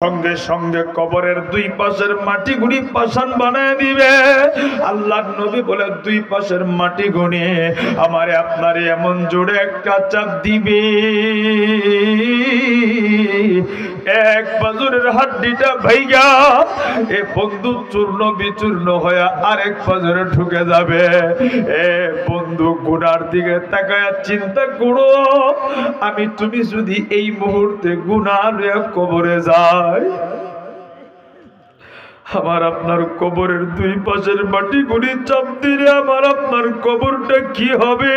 সঙ্গে সঙ্গে কবরের দুই পাশের মাটিগুলি পাষাণ বানায় দিবে। আল্লাহর নবী বলে দুই পাশের মাটিগুলি আমারে আপনারে এমন জোরে একটা চাপ দিবে, এক পাজরের হাড্ডিটা ভাইগা এ বন্ধু চূর্ণ বিচূর্ণ হয়ে আরেক পাজরে ঢুকে যাবে। এ বন্ধু গুনার দিকে তাকায় চিন্তা করো, আমি তুমি যদি এই মুহূর্তে গুনাহ নিয়ে কবরে যাই, আমার আপনার কবরের দুই পাশের মাটিগুলি চাপ দিলে আমার আপনার কবরটা কি হবে?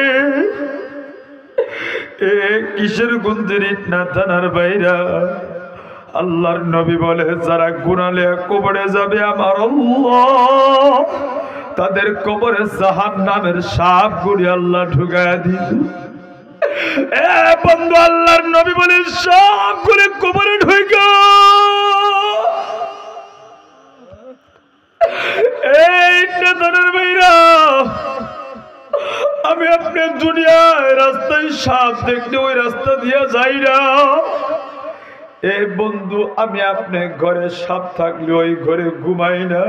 এ কিসের গুঞ্জের ইট না থানার বাইরা। আল্লাহর নবী বলে যারা গুনাহ নিয়ে কবরে যাবে আমার আল্লাহ তাদের কবরে জাহান্নামের সাপগুলি আল্লাহ ঢুকায়া দিবে। এ বন্ধু, আল্লাহর নবী বলে সবগুলো কবরে ঢুকা। এই নেতার ভাইরা, আমি আপনার দুনিয়ায় রাস্তায় সাপ দেখলে ওই রাস্তা দিয়ে যাই না। এ বন্ধু, আমি আপনার ঘরে সাপ থাকলে ওই ঘরে ঘুমাই না।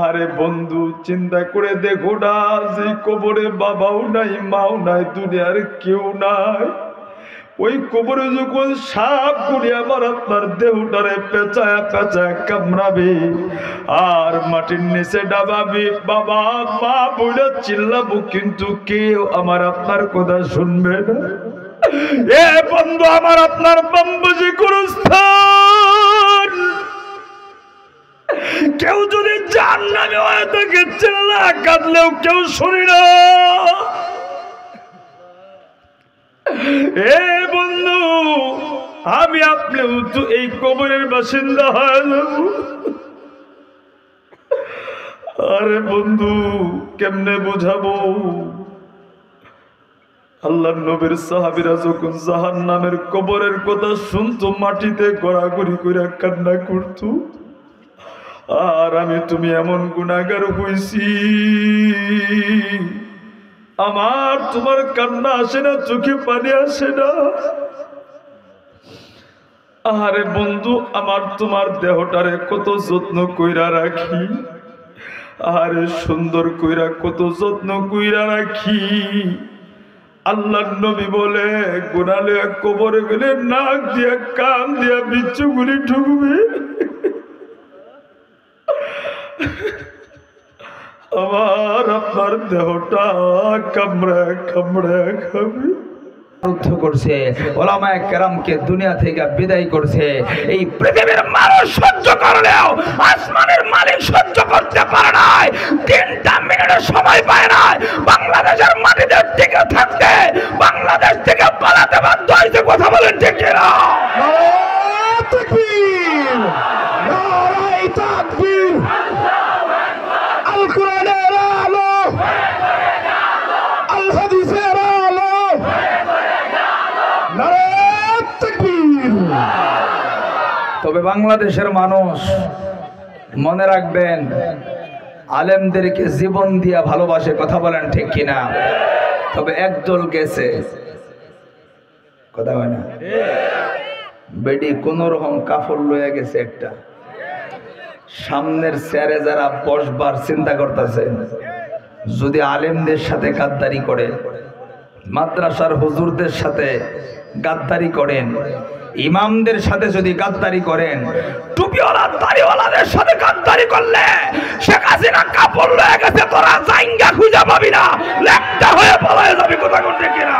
আরে বন্ধু, চিন্তা করে দেখো না, যে কবরে বাবাও নাই মাও নাই দুনিয়ার কেউ নাই, ওই কবরে যখন সাপ গুলি আমার আপনার দেহটারে পেঁচায় পেঁচায় কামড়াবে আর মাটির নিচে ডাবাবে, বাবা মা বলে চিল্লাবো, কিন্তু কেউ আমার আপনার কথা শুনবে না। এ বন্ধু, আমার আপনার বাম্বুজি গুরুস্থান, কেউ যদি জান্নাতে হয় তাকে চিল্লা কাঁদলেও কেউ শুনি না। এ বন্ধু, আমি আপনিও তো এই কবরের বাসিন্দা হয়ে যাব। আরে বন্ধু, কেমনে বুঝাবো? আল্লাহর নবীর সাহাবীরা যখন জাহান্নামের কবরের কথা শুনতো মাটিতে গড়াগড়ি করে কান্না করতো। আর আমি তুমি এমন গুনাহগার হইছি, আমার তোমার কান্না আসে না, চোখে পানি আসে না। আরে বন্ধু, আমার তোমার দেহটারে কত যত্ন কইরা রাখি, আরে সুন্দর কইরা কত যত্ন কইরা রাখি। আল্লাহর নবী বলে গুনাহ লইয়া কবরে গেলে নাক দিয়া কান দিয়া বিচ্ছুগুলি ঢুকবে। আমার আপনার দেহটা কামড়া কামড়া খাবে। যুদ্ধ করছে, ওলামায়ে কেরামকে দুনিয়া থেকে বিদায় করছে। এই পৃথিবীর মানুষ সহ্য করলেও আসমানের মালিক সহ্য করতে পারে নাই, 3টা মিনিটের সময় পায় নাই। বাংলাদেশের মাটিতে টিকে থাকতে বাংলাদেশ থেকে পালাতে বাধ্য হয়েছে। কথা বলেন ঠিক কিনা? নারায়ে তাকবীর, নারায়ে তাকবীর। আল কোরআনের আলো, আল হাদিসের আলো, নারায়ে তাকবীর। তবে বাংলাদেশের মানুষ মনে রাখবেন, আলেমদেরকে জীবন দিয়া ভালোবাসে। কথা বলেন ঠিক কিনা? তবে একদল গেছে, কথা হয় না, বেডি কোন রকম কাফর লইয়া গেছে একটা, সামনের চেয়ারে যারা বসবার চিন্তা করতেছে, যদি আলেমদের সাথে গাদ্দারি করে, মাদ্রাসার হুজুরদের সাথে গাদ্দারি করেন, ইমামদের সাথে যদি গাদ্দারি করেন, টুপিওয়ালা দাড়িওয়ালাদের সাথে গাদ্দারি করলে শেখ হাসিনা কাপড় লয়ে গেছে, তোরা জাইঙ্গা খুঁজে পাবি না, লেপটা হয়ে পলায় যাবি। কথা করতে কিনা?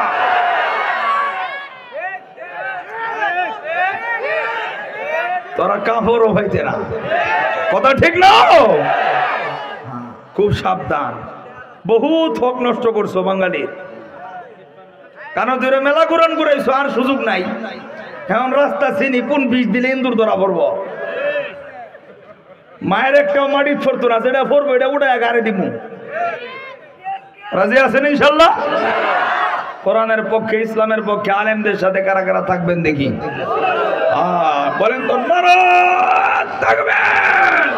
তোরা কাপড়ও হইতে না। কথা ঠিক না? খুব সাবধান। বহুত হক নষ্ট করছো বাঙালির। কেন ধরে মেলা কোরআন ঘুরাইছো, আর সুযোগ নাই। এখন রাস্তা চিনি কোন বিষ দিলে ইন্দুর ধরা পড়বো। মায়ের একটাও মাটি ফরতো না, যেটা ফরবো এটা উঠে গাড়ি দিব। রাজি আছেন ইনশাল্লাহ? কোরআনের পক্ষে, ইসলামের পক্ষে আলেমদের সাথে কারা কারা থাকবেন দেখি? বলেন তো, নারায়ে তাকবীর,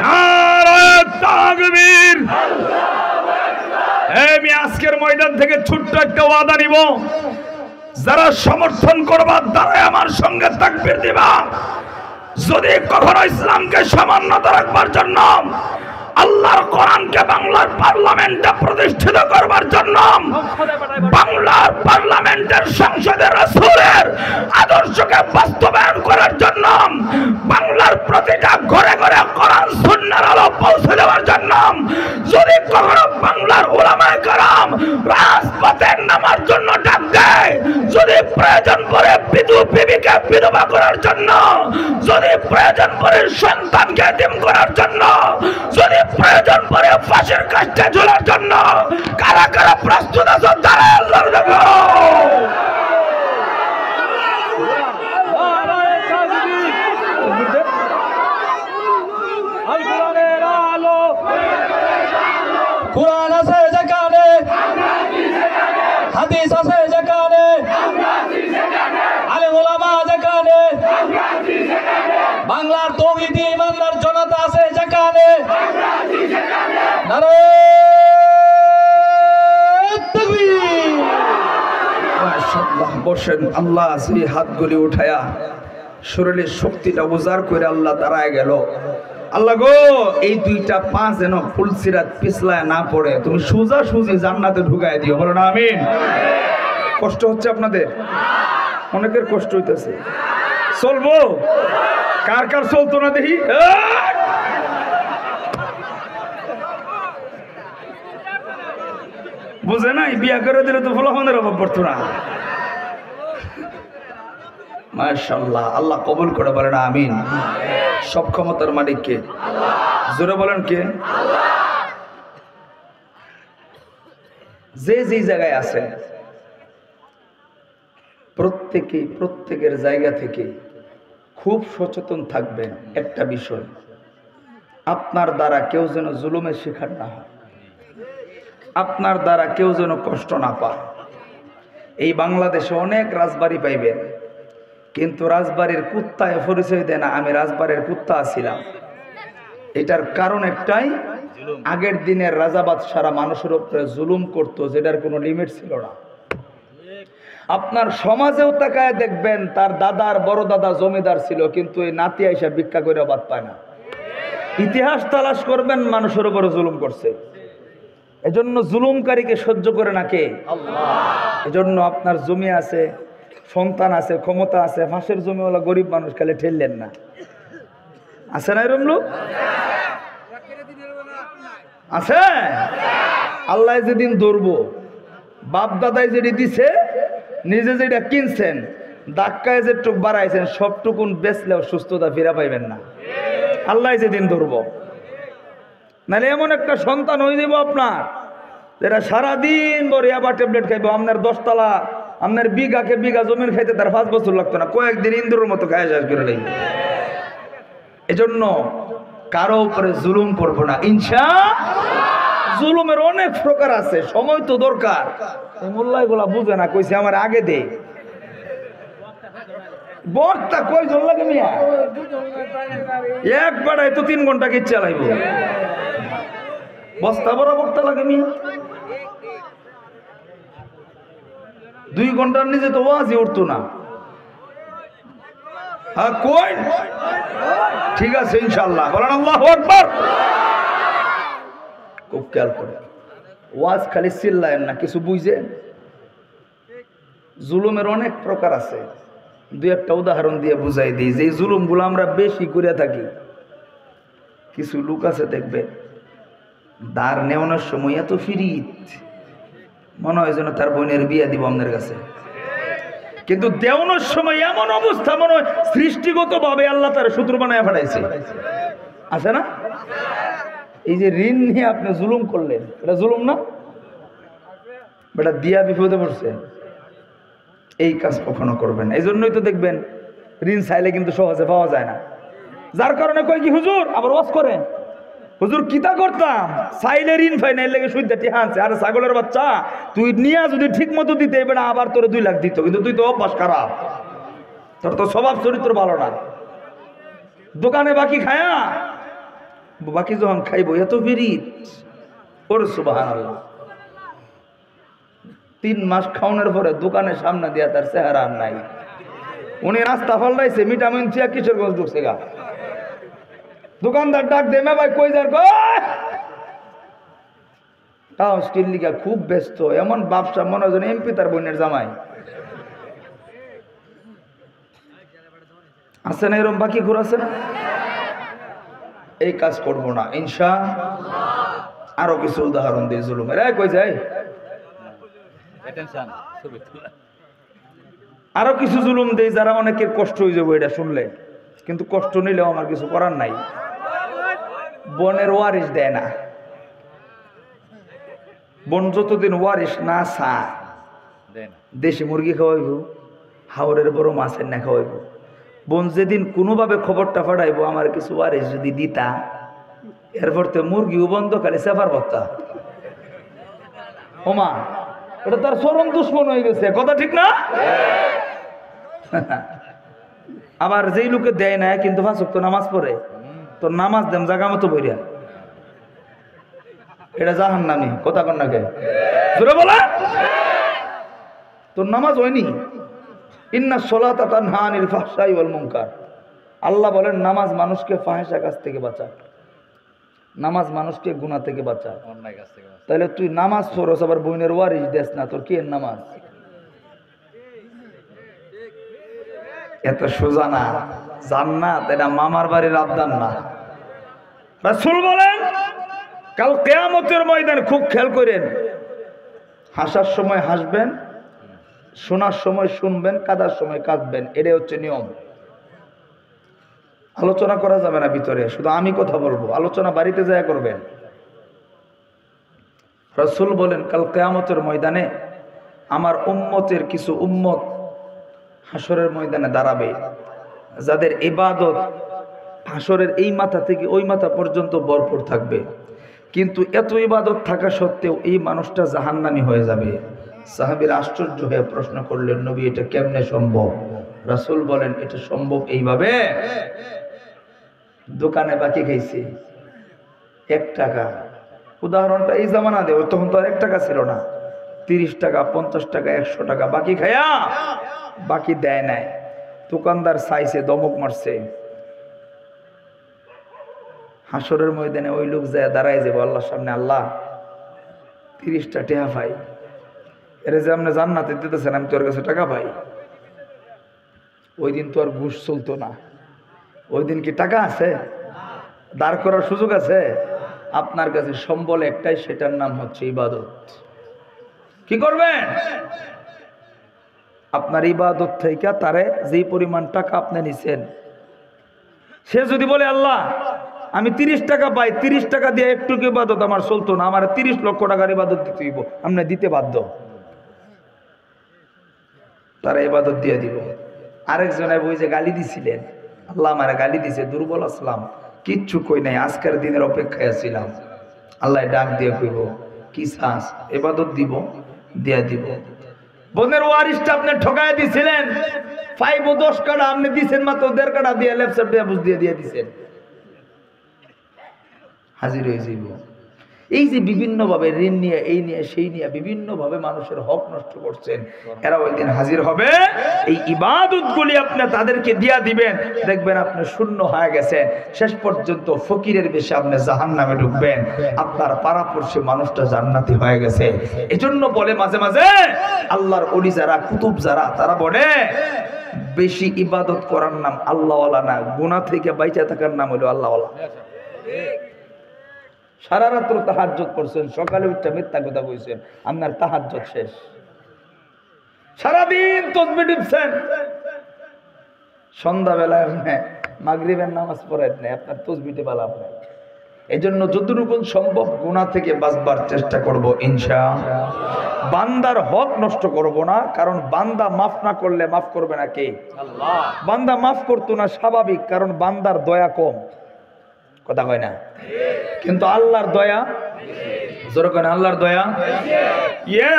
নারায়ে তাকবীর। আমি আজকের ময়দান থেকে ছোট্ট একটা ওয়াদা নিব, যারা সমর্থন করবার দ্বারাই আমার সঙ্গে তাকবীর দিবা। যদি কখনো ইসলামকে সমুন্নত রাখবার জন্য, আল্লাহর কোরআনকে বাংলার পার্লামেন্টে প্রতিষ্ঠিত করবার জন্য, বাংলার পার্লামেন্টের সংসদে রাসূলের আদর্শকে বাস্তবায়ন করার জন্য, বাংলার প্রতিটা ঘরে ঘরে কোরআন সুন্নাহর আলো পৌঁছে দেওয়ার জন্য যদি কখনো বাংলার উলামায়ে কেরাম রাজপথে নামার জন্য ডাক দেয়, যদি প্রয়োজন পড়ে বিবিকে বিধবা করার জন্য, যদি প্রয়োজন পড়ে সন্তানকে এতিম করার জন্য, যদি প্রয়োজন পড়ে ফাঁসির কাস্টে ঝোলার জন্য, কারা কারা প্রস্তুত আছো তারা আল্লাহর দেখো। কোরআন আছে যেখানে, হাদিস আছে যেখানে, আলেম ওলামা যেখানে, বাংলার তৌহিদি ইমানদার জনতা আছে যেখানে, নারে তাকবীর। মাশাআল্লাহ, বসেন। আল্লাহ সেই হাতগুলি উঠায়া শরীরের শক্তিটা উজাড় করে আল্লাহ দাঁড়ায় গেল। আল্লাহ গো, এই দুইটা পা যেন ফুলসিরাত পিছলায় না পড়ে, তুমি সোজা সুজি জান্নাতে ঢুকায় দিও। বলো না আমিন। কষ্ট হচ্ছে আপনাদের? অনেকের কষ্ট হইতেছে। চলবো? কার কার চলতো না দেখি? বুঝে নাই, বিয়া করে দিলে তো ফুলাফানের অভাব পড়তো না। মাশাআল্লাহ, আল্লাহ কবুল করে বলেন আমিন। সব ক্ষমতার মালিক কে? জোরে বলেন কে? যে যে জায়গায় আছেন প্রত্যেকের জায়গা থেকে খুব সচেতন থাকবেন একটা বিষয়, আপনার দ্বারা কেউ যেন জুলুমের শিকার না হয়, আপনার দ্বারা কেউ যেন কষ্ট না পায়। এই বাংলাদেশে অনেক রাজবাড়ি পাইবেন, কিন্তু রাজবাড়ির কুত্তায় পরিচয় দেয় না আমি রাজবাড়ির কুত্তা ছিলাম। এটার কারণ একটাই, আগের দিনের রাজা বাদশারা মানুষের উপরে জুলুম করত, যেটার কোনো লিমিট ছিল না। আপনার সমাজেও তাকায় দেখবেন, তার দাদার বড় দাদা জমিদার ছিল, কিন্তু এই নাতি আইসা ভিক্ষা করে বাদ পায় না। ইতিহাস তালাশ করবেন, মানুষের উপরে জুলুম করছে। এজন্য জুলুমকারীকে সহ্য করে না কে? আল্লাহ। এজন্য আপনার জমি আছে, সন্তান আছে, ক্ষমতা আছে, ফাঁসের জমিওয়ালা গরিব মানুষ খালি ঠেললেন না। আছে না এরকম লোক? আছে। আল্লাহ যেদিন ধরবো, বাপ দাদাই যেটি দিছে, নিজে যেটা কিনছেন, ধাক্কায় যেটুক বাড়াইছেন, সবটুকুন বেচলেও সুস্থতা ফিরা পাইবেন না। আল্লাহ যেদিন ধরবো, নাহলে এমন একটা সন্তান হয়ে যাব আপনার, যেটা সারাদিন বড় আবার ট্যাবলেট খাইব। আপনার 10 তলা, আপনার বিঘাকে বিঘা জমিন খাইতে তার 5 বছর লাগতো না, কয়েকদিন ইন্দুরের মতো খায় শেষ করে নেই। এজন্য কারো উপরে জুলুম করবো না ইনশাআল্লাহ। জুলুমের অনেক প্রকার আছে, সময় তো দরকার। এই মোল্লা এগুলা বুঝে না, কইছে আমার আগে দে। বক্তা কয়জন লাগে মিয়া? একবারে তো 3 ঘন্টা কি চালাইব? বস্তা বড় বক্তা লাগে মিয়া। 2 ঘন্টার নিচে তো ওয়াজই উঠতো না। হ্যাঁ কই? ঠিক আছে ইনশাআল্লাহ, বলেন আল্লাহু আকবার। খুব খেয়াল করে ওয়াজ খালি চিল্লায়েন না, কিছু বুঝেন। জুলুমের অনেক প্রকার আছে, 2-1টা উদাহরণ দিয়ে বুঝাই দিই। যে জুলুমগুলো আমরা বেশি করে থাকি, কিছু লোক আছে দেখবে দাঁড় নেওয়ানোর সময় এত ফিরিত মনে হয় যেন তার বোনের বিয়ে দিব আপনার কাছে, কিন্তু দেওয়ানোর সময় এমন অবস্থা মনে হয় সৃষ্টিগত ভাবে আল্লাহ তার শত্রু বানায় ফাটাইছে। আছে না? এই যে ঋণ নিয়ে আপনি জুলুম করলেন, এটা জুলুম না? বেটা দিয়া বিপদে পড়ছে, এই কাজ কখনো করবেন। এই জন্যই তো দেখবেন ঋণ চাইলে কিন্তু সহজে পাওয়া যায় না। যার কারণে কয় কি হুজুর আবার ওয়াজ করে, হুজুর কিতা করতাম চাইলে ঋণ পাই না, এর লেগে সুইতে টিহানছে। আরে ছাগলের বাচ্চা, তুই নিয়ে যদি ঠিক মতো দিতে বেটা আবার তোরে 2 লাখ দিত, কিন্তু তুই তো অভ্যাস খারাপ, তোর তো স্বভাব চরিত্র ভালো না। দোকানে বাকি খায়া, বাকি যখন খাইব এত ফিরিত। ওরে সুবহানাল্লাহ। 3 মাস খাওয়ানোর পরে দোকানের সামনে দিয়া তার চেহারা আর নাই। উনি রাস্তা ফলটাইছে মিটামিন চিয়া কিশোরগঞ্জ ঢুকছে গা। দোকানদার ডাক দেমে ভাই কই যার গো তাও স্টিল লিগা খুব ব্যস্ত, এমন ব্যবসা মনে হয় এমপি তার বোনের জামাই আছে না, এরকম বাকি ঘুর আছে না। এই কাজ করব না ইনশাআল্লাহ। আরো কিছু উদাহরণ দিই জুলুমের। কই যায় আরো কিছু জুলুম দেই যারা অনেকের কষ্ট হয়ে যাবে এটা শুনলে, কিন্তু কষ্ট নিলেও আমার কিছু করার নাই। বনের ওয়ারিশ দেয় না। বন যতদিন ওয়ারিশ না চা দেশি মুরগি খাওয়াইব, হাওরের বড় মাছের না খাওয়াইব। বোন যেদিন কোনোভাবে খবরটা পাঠাইব আমার কিছু ওয়ারিশ যদি দিতা, এরপর তো মুরগিও বন্ধ খালি সেফার ভত্তা। ওমা এটা তার চরম দুশ্মন হয়ে গেছে, কথা ঠিক না? আবার যেই লোকে দেয় না কিন্তু 5 ওয়াক্ত নামাজ পড়ে, তো নামাজ দেন জাগা মতো বইরা, এটা জাহান্নামী। কথা কন নাকি জোরে বলা? তোর নামাজ হয়নি। ইন্না সলাতা তানহা আনিল ফাহশাই ওয়াল মুনকার। আল্লাহ বলেন নামাজ মানুষকে ফাহিশা কাজ থেকে বাঁচায়, নামাজ মানুষকে গুনাহ থেকে বাঁচায়, অন্যায় কাজ থেকে বাঁচায়। তাহলে তুই নামাজ পড়ছ আবার বইনের ওয়ারিশ দেস না, তোর কি এর নামাজ? এত সোজা না। জান্নাত এটা মামার বাড়ির আবদান না। রাসূল বলেন কাল কিয়ামতের ময়দানে খুব খেয়াল করেন, হাসার সময় হাসবেন, শোনার সময় শুনবেন, কাঁদার সময় কাঁদবেন। এটাই হচ্ছে নিয়ম। আলোচনা করা যাবে না ভিতরে, শুধু আমি কথা বলবো, আলোচনা বাড়িতে যায় করবেন। রাসূল বলেন কাল কিয়ামতের ময়দানে আমার উম্মতের কিছু উম্মত হাসরের ময়দানে দাঁড়াবে, যাদের ইবাদত হাসরের এই মাথা থেকে ওই মাথা পর্যন্ত ভরপুর থাকবে, কিন্তু এত ইবাদত থাকা সত্ত্বেও এই মানুষটা জাহান্নামী হয়ে যাবে। সাহাবীরা আশ্চর্য হয়ে প্রশ্ন করলেন, নবী এটা কেমনে সম্ভব? রাসূল বলেন এটা সম্ভব এইভাবে, দোকানে বাকি খাইছি 1 টাকা, উদাহরণটা এই জামানা দেব, তখন তো আর 1 টাকা ছিল না, 30 টাকা 50 টাকা 100 টাকা বাকি খায়া বাকি দেয় নাই, দোকানদার চাইছে দমক মারছে। হাসরের ময়দানে ওই লোক যায় দাঁড়ায় যাবো আল্লাহর সামনে, আল্লাহ 30টা টাকা পাই, এর যে আপনি জান্নাতে দিতেছেন আমি তোর কাছে টাকা পাই। ওই দিন তো আর ঘুষ চলতো না, ওই দিন কি টাকা আছে? দাঁড় করার সুযোগ আছে? আপনার কাছে সম্বল একটাই, সেটার নাম হচ্ছে ইবাদত। কি করবেন? আপনার ইবাদত থেকে তারে যেই পরিমাণ টাকা আপনি নিছেন, সে যদি বলে আল্লাহ আমি 30 টাকা পাই, 30 টাকা দিয়ে একটু ইবাদত আমার চলতো না, আমার 30 লক্ষ টাকার ইবাদত দিতে হইব, আপনি দিতে বাধ্য। তারা ইবাদত দিয়ে দিব। আরেকজনে বই যে গালি দিছিলেন, আল্লাহ আমার গালি দিছে, দুর্বল আসলাম, কিচ্ছু কই নাই, আজকের দিনের অপেক্ষায় আছিলাম। আল্লাহ ডাক দিয়ে কইব কি চাস? ইবাদত দিব, দিয়া দিব। বোনের ওয়ারিশটা আপনি ঠকায় দিছিলেন, 5 ও 10 কাটা আপনি দিছেন মাত্র 1.5 কাটা দিয়ে লেপসাপ দিয়ে বুঝ দিয়ে দিছেন, হাজির হয়ে যাইব। এই যে বিভিন্নভাবে ঋণ নিয়ে এই নিয়ে সেই নিয়ে বিভিন্নভাবে মানুষের হক নষ্ট করছেন, এরা ওই দিন হাজির হবে। এই ইবাদতগুলি আপনি তাদেরকে দিয়া দিবেন, দেখবেন আপনি শূন্য হয়ে গেছেন, শেষ পর্যন্ত ফকিরের বেশে আপনি জাহান্নামে ঢুকবেন, আপনার পাড়াপড়শি মানুষটা জান্নাতি হয়ে গেছে। এজন্য বলে মাঝে মাঝে আল্লাহর ওলি যারা, কুতুব যারা, তারা বলে বেশি ইবাদত করার নাম আল্লাহওয়ালা না, গুনাহ থেকে বাইচা থাকার নাম হলো আল্লাহওয়ালা। সারা রাত্র তাহাজ্জুদ করছেন, সকালে উঠে মিথ্যা কথা কইছেন, আপনার তাহাজ্জুদ শেষ। সারাদিন তাসবিহ টিপছেন, সন্ধ্যাবেলায় আপনি মাগরিবের নামাজ পড়েন না, আপনার তাসবিহ টিপা লাভ নাই। এজন্য যতটুকু সম্ভব গুনাহ থেকে বাঁচবার চেষ্টা করব ইনশাআল্লাহ। বান্দার হক নষ্ট করব না, কারণ বান্দা মাফ না করলে মাফ করবে না কে? আল্লাহ। বান্দা মাফ করতো না স্বাভাবিক, কারণ বান্দার দয়া কম, কথা কয় না, কিন্তু আল্লাহর দয়া জোরে কয় না, আল্লাহর দয়া। ইয়া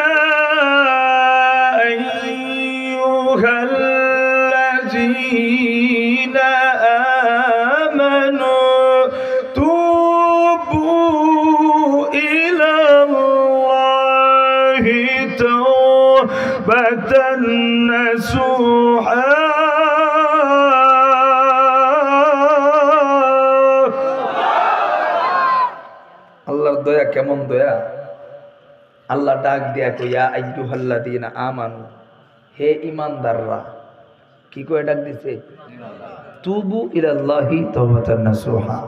আইয়ুহাল্লাযীনা আমানু তুবু ইলাল্লাহি দয়া কেমন দয়া। আল্লাহ ডাক দিয়া কইয়া আইয়ুহাল্লাযীনা আমানু, হে ঈমানদাররা, কি কয় ডাক দিছে? তুবু ইলাল্লাহি তাওবাতান নাসুহা।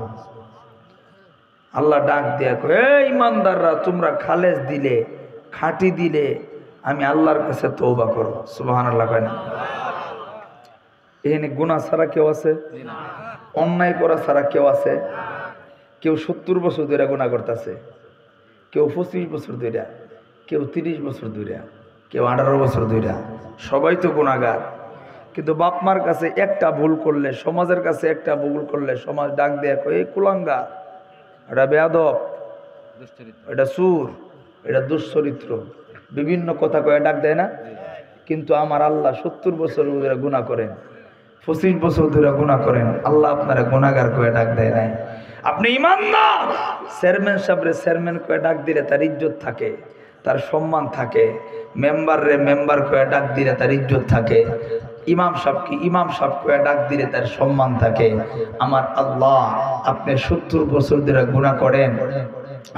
আল্লাহ ডাক দিয়া কয়, হে ঈমানদাররা, তোমরা খালেস দিলে, খাঁটি দিলে আমি আল্লাহর কাছে তওবা করো। সুবহানাল্লাহ কয় না? এখানে গুনাহ ছাড়া কেউ আছে? অন্যায় করা ছাড়া কেউ আছে? কেউ 70 বছর ধরে গুনাহ করতেছে, কেউ 25 বছর ধরে, কেউ 30 বছর ধরে, কেউ 18 বছর ধরে, সবাই তো গুনাহগার। কিন্তু বাপ মার কাছে একটা ভুল করলে, সমাজের কাছে একটা ভুল করলে সমাজ ডাক দেয়া কয় এই কুলাঙ্গার, এটা বেয়াদব, এটা সুর, এটা দুশ্চরিত্র, বিভিন্ন কথা কয়ে ডাক দেয় না? কিন্তু আমার আল্লাহ 70 বছর ধরে গুনাহ করেন, 25 বছর ধরে গুনাহ করেন, আল্লাহ আপনারা গুনাহগার কয়ে ডাক দেয় নাই। আপনি ইমানদার, চেয়ারম্যান সাহেবরে চেয়ারম্যান কয়ে ডাক দিলে তার ইজ্জত থাকে, তার সম্মান থাকে। মেম্বার রে মেম্বার কয়ে ডাক দিলে তার ইজ্জত থাকে। ইমাম সাহেবকে ইমাম সাহেব কয়ে ডাক দিলে তার সম্মান থাকে। আমার আল্লাহ, আপনি 70 বছর ধরে গুনাহ করেন,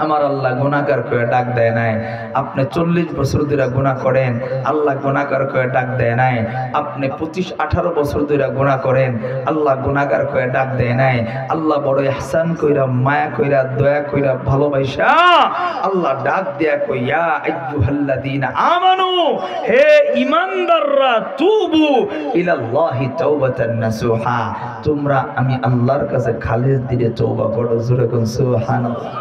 আমার আল্লাহ গুনাহগার কয়ে ডাক দেয় নাই। আপনি 40 বছর ধরে গুনাহ করেন, আল্লাহ গুনাহগার কয়ে ডাক দেয় নাই। আপনি 25-18 বছর ধরে গুনাহ করেন, আল্লাহ গুনাহগার কয়ে ডাক দেয় নাই। আল্লাহ বড় ইহসান কইরা, মায়া কইরা, দয়া কইরা, ভালোবাসা আল্লাহ ডাক দেয়া কইয়া আইয়ুহাল্লাযীনা আমানু, হে ঈমানদাররা, তুবু ইলাল্লাহি তাওবাতান নাসুহা, তোমরা আমি আল্লাহর কাছে খালেস দিলে তওবা করো। জোরে কোন সুবহানাল্লাহ।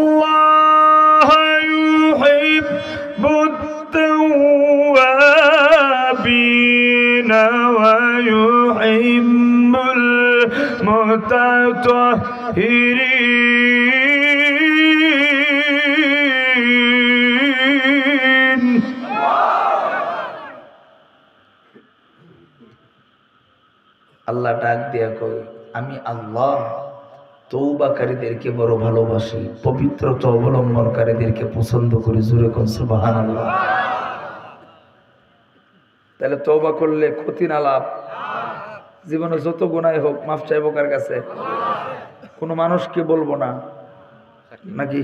ইন্নাল্লাহা ইউহিব্বুত তাওয়াবিনা ওয়া ইউহিব্বুল মুতাতাহহিরিন। আল্লাহ ডাক দিয়া কয়, আমি আল্লাহ তওবাকারীদেরকে বড় ভালোবাসি, পবিত্রতা অবলম্বনকারীদেরকে পছন্দ করি। জোরে কোন সুবহানাল্লাহ। তাহলে তওবা করলে ক্ষতি না লাভ? জীবনে যত গুনাহ হোক মাফ চাইবো কার কাছে? কোনো মানুষকে বলবো না নাকি?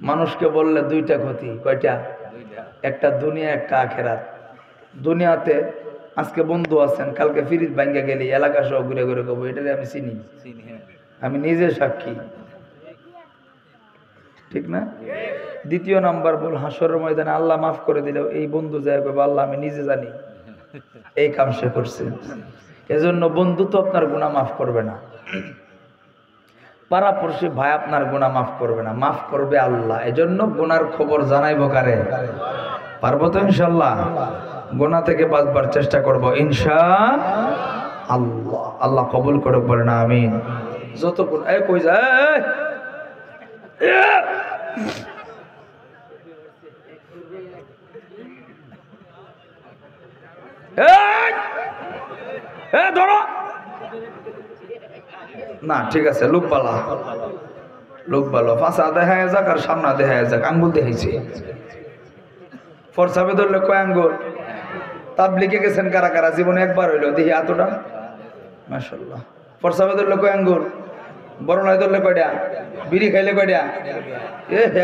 মানুষকে বললে দুইটা ক্ষতি। কয়টা? একটা দুনিয়া, একটা আখেরাত। দুনিয়াতে আজকে বন্ধু আছেন, কালকে ফিরিত ভাঙ্গা গেলি এলাকা সহ ঘুরে ঘুরে কব এটারে আমি চিনি, আমি নিজে সাক্ষী, ঠিক না? দ্বিতীয় নাম্বার বল, হাসরের ময়দানে আল্লাহ মাফ করে দিল, এই বন্ধু যায় কবে আল্লাহ আমি নিজে জানি এই কাম সে করছে। এজন্য বন্ধু তো আপনার গুনাহ মাফ করবে না, পাড়াপড়শি ভাই আপনার গুনাহ মাফ করবে না, মাফ করবে আল্লাহ। এজন্য গুনার খবর জানাইবো কারে? পারবো তো ইনশাআল্লাহ? গুনাহ থেকে বাঁচবার চেষ্টা করব ইনশাআল্লাহ। আল্লাহ কবুল করে বলেন আমিন। যত গুনাহ কই যায় ধরো না, ঠিক আছে, লোক পালা, লোক ভালো, ফাঁসা দেখা যাক আর সামনা দেখা যাক। আঙ্গুল দেখাইছে, ফরসাবে ধরলে কয় আঙ্গুল? তাবলিগে গেছেন কারা কারা? জীবনে একবার হইলো দেখি এতটা, মাশাআল্লাহ। ফরসাবে ধরলে কয় আঙ্গুল? বরণায় ধরলে কয়টা? বিড়ি খাইলে কয়টা?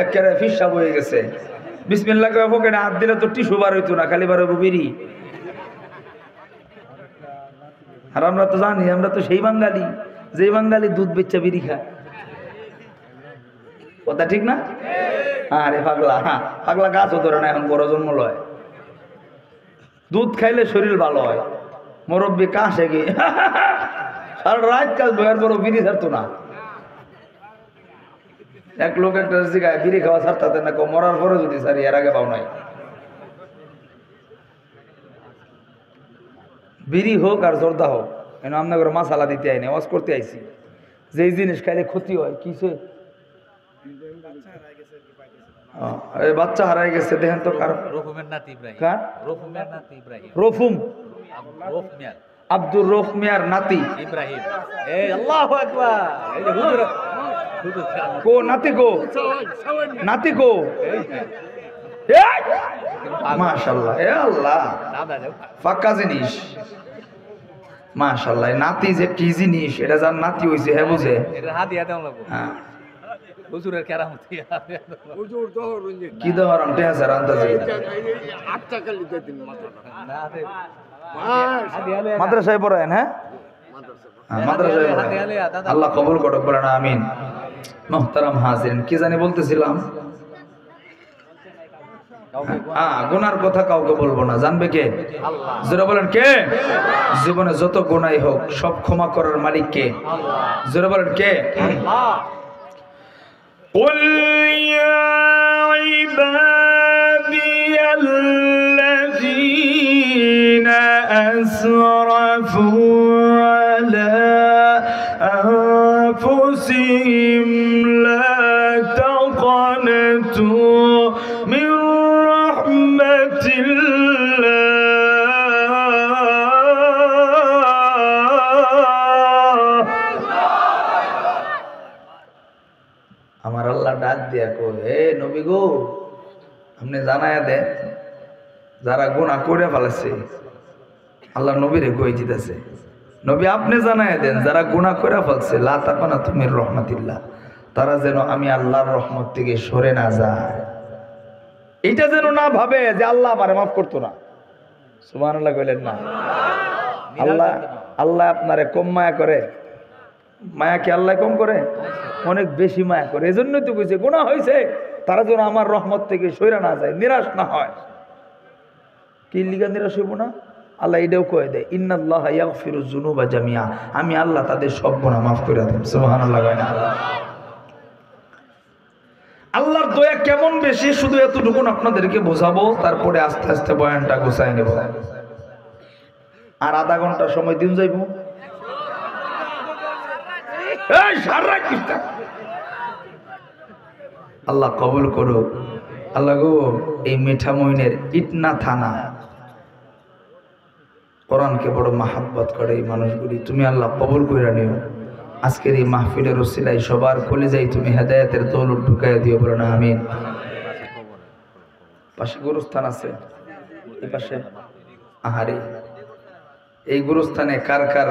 একেবারে ফিসাব হয়ে গেছে। বিসমিল্লাহ কয়ে পকেটে হাত দিলে তো টিস্যু বার হইতো না, খালি বার হইব বিড়ি। আর আমরা তো জানি, আমরা তো সেই বাঙালি যে বাঙালি দুধ বেচা বিড়ি খায়। কথা ঠিক না? আরে পাগলা, হ্যাঁ পাগলা গাছও ধরে না, এখন বড় জন্ম লয়। দুধ খাইলে শরীর ভালো হয়। মুরব্বী কাশে গিয়ে সারা রাত কাজ বয়ার বড় বিড়ি ছাড়তো না। এক লোক একটা জায়গায় বিড়ি খাওয়া ছাড়তে না, মরার পরে যদি সারি, এর আগে পাও নাই। বিড়ি হোক আর জর্দা হোক, কেন আপনার করে মশালা দিতে আইনি, ওয়াজ করতে আইছি। যেই জিনিস খাইলে ক্ষতি হয়, কিসে? বাচ্চা হারাই গেছে, দেখেন তো কার? রফুম, আব্দুর রফ মিয়ার নাতি ইব্রাহিম। আল্লাহু আকবার। কো নাতি কো? নাতি কো? মাশাআল্লাহ, এ আল্লাহ, পাক্কা জিনিস। মাশাআল্লাহ, নাতি যে কি জিনিস এটা যার নাতি হইছে হ্যাঁ বুঝে। হ্যাঁ কি দেওয়ার আমটে আছে আন্দাজে মাদ্রাসায় পড়েন? হ্যাঁ মাদ্রাসায় পড়েন। আল্লাহ কবুল করুক, বলেন আমিন। মুহতারাম হাজিরিন, কি জানি বলতেছিলাম? গুনার কথা কাউকে বলবো না, জানবে কে? জোরে বলেন কে? জীবনে যত গুনাই হোক সব ক্ষমা করার মালিক কে? জোরে বলেন কে? قل يا عبادي الذين أسرفوا على أنفسهم لا تقنطوا من رحمة الله আমার আল্লাহ ডাক দিয়া কই, হে নবী গো, আপনি জানায়া দেন যারা গুনাহ করে ফেলেছে। আল্লাহ নবীরে কই দিতেছে, নবী আপনি জানায়া দেন যারা গুনাহ করে ফেলছে, লা তাকনাতু মির রাহমাতিল্লাহ, তারা যেন আমি আল্লাহর রহমত থেকে সরে না যায়। এটা যেন না ভাবে যে আল্লাহ আমারে মাফ করতো না। সুবহানাল্লাহ কইলেন না? আল্লাহ আল্লাহ আপনারে কম মায়া করে? মায়া কি আল্লাহ কম করে? অনেক বেশি মায়া করে। এজন্যই তো কইছে গুনাহ হয়েছে তারা যেন আমার রহমত থেকে সইরা না যায়, নিরাশ না হয়। কি লিগা নিরাশ হইব না? আল্লাহ এটাও কয়ে দেয়, ইন্নাল্লাহা ইয়াগফিরুয যুনুবা জামিআ, আমি আল্লাহ তাদের সব গুনাহ মাফ করে দেব। সুবহানাল্লাহ কয় না? আল্লাহর দয়া কেমন বেশি শুধু এতটুকুন আপনাদেরকে বোঝাবো, তারপরে আস্তে আস্তে বয়ানটা গোছায় নেব। আর আধা ঘন্টা সময় দিন যাইব। আল্লাহ কবুল করুক। আল্লাহ গো, এই মিঠামইনের ইটনা থানা কোরআনকে বড় মাহাব্বত করে এই মানুষগুলি, তুমি আল্লাহ কবুল কইরা নিও। আজকের এই মাহফিলের ওসিলায় সবার কলিজায় তুমি হেদায়েতের দৌলত ঢুকাইয়া দিও, বলো না আমিন। পাশে গুরুস্থান আছে, এই পাশে আহারে, এই গুরুস্থানে কার কার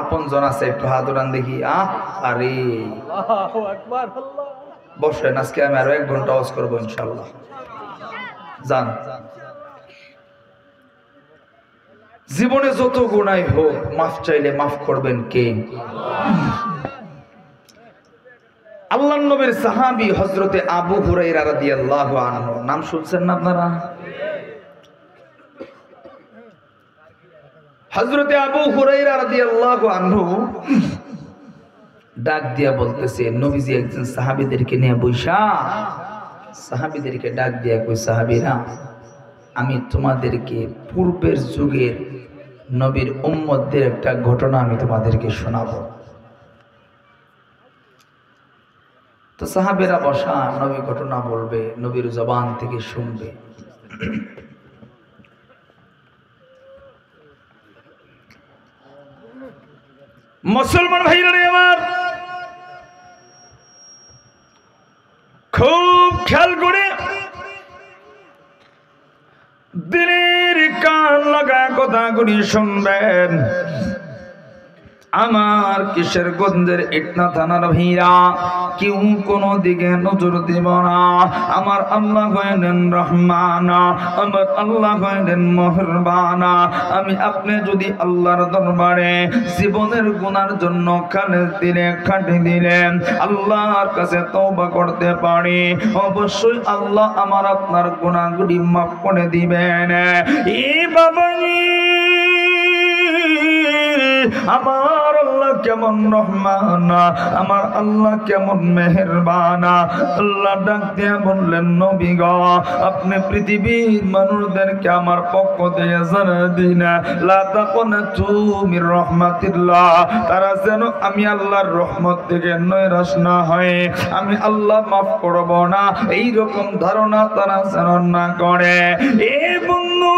আপনজন আছে একটু হাত উঠান দেখি। আরে বসেন, আজকে আমি আরো 1 ঘন্টা ওয়াজ করবো ইনশাআল্লাহ। যান, জীবনে যত গুনাহ হোক মাফ চাইলে মাফ করবেন কে? আল্লাহর নবীর সাহাবী হযরতে আবু হুরায়রা রাদিয়াল্লাহু আনহু, নাম শুনছেন না আপনারা? হযরতে আবু হুরায়রা রাদিয়াল্লাহু আনহু ডাক দিয়া বলতেছে, নবীজি একজন সাহাবীদেরকে নিয়ে বৈশা সাহাবীদেরকে ডাক দিয়া কই, সাহাবীরা আমি তোমাদেরকে পূর্বের যুগের নবীর উম্মতদের একটা ঘটনা আমি তোমাদেরকে শোনাবো। তো সাহাবীরা বসা, নবী ঘটনা বলবে, নবীর জবান থেকে শুনবে। মুসলমান ভাইরা রে আমার, খুব খেয়াল করে দিনের কান লাগায় কথাগুলি শুনবেন। আমার কিশোরগঞ্জের ইটনা থানার ভাইরা, কেউ কোনো দিকে নজর দিব না। আমার আল্লাহ হইলেন রহমান, আমার আল্লাহ হইলেন মেহেরবান। আমি আপনি যদি আল্লাহর দরবারে জীবনের গুনার জন্য খাটি দিলেন, আল্লাহর কাছে তওবা করতে পারি, অবশ্যই আল্লাহ আমার আপনার গুনাহগুলি মাফ করে দিবেন। এই বাবা, আমার আল্লাহ কেমন রহমান, আমার আল্লাহ কেমন মেহেরবান। আল্লাহ ডাক দিয়ে বললেন, নবী গো, আপনি পৃথিবীর মানুষদেরকে আমার পক্ষ থেকে জানিয়ে দিন, লা তাকুনাতু মির রাহমাতিল্লাহ, তারা যেন আমি আল্লাহর রহমত থেকে নৈরাশ না হয়, আমি আল্লাহ মাফ করব না, এই রকম ধারণা তারা যেন না করে। এ বন্ধু,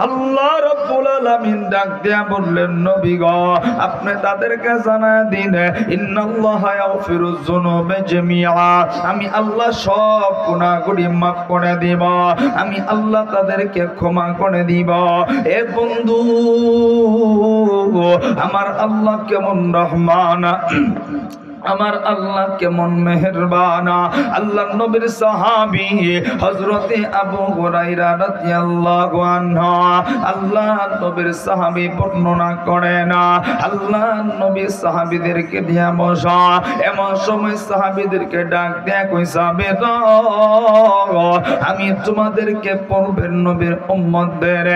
আল্লাহ রাব্বুল আলামিন ডাক দিয়া বললেন, নবী গো, আপনি তাদেরকে জানায় দিন, ইন্নাল্লাহা ইয়াগফিরুয যুনুবা জামিআ, আমি আল্লাহ সব গুনাহগুলি মাফ করে দিব, আমি আল্লাহ তাদেরকে ক্ষমা করে দিব। এ বন্ধু, আমার আল্লাহ কেমন রহমান, আমার আল্লাহ কেমন মেহেরবান। আল্লাহ নবীর সাহাবী হযরতে আবু হুরায়রা রাদিয়াল্লাহু আনহু, আল্লাহ নবীর সাহাবী বর্ণনা করেন, আল্লাহ নবী সাহাবীদেরকে দিয়া বসা, এমন সময় সাহাবীদেরকে ডাক দেয়া কই, সাহাবীরা, আমি তোমাদেরকে পূর্বের নবীর উম্মতদের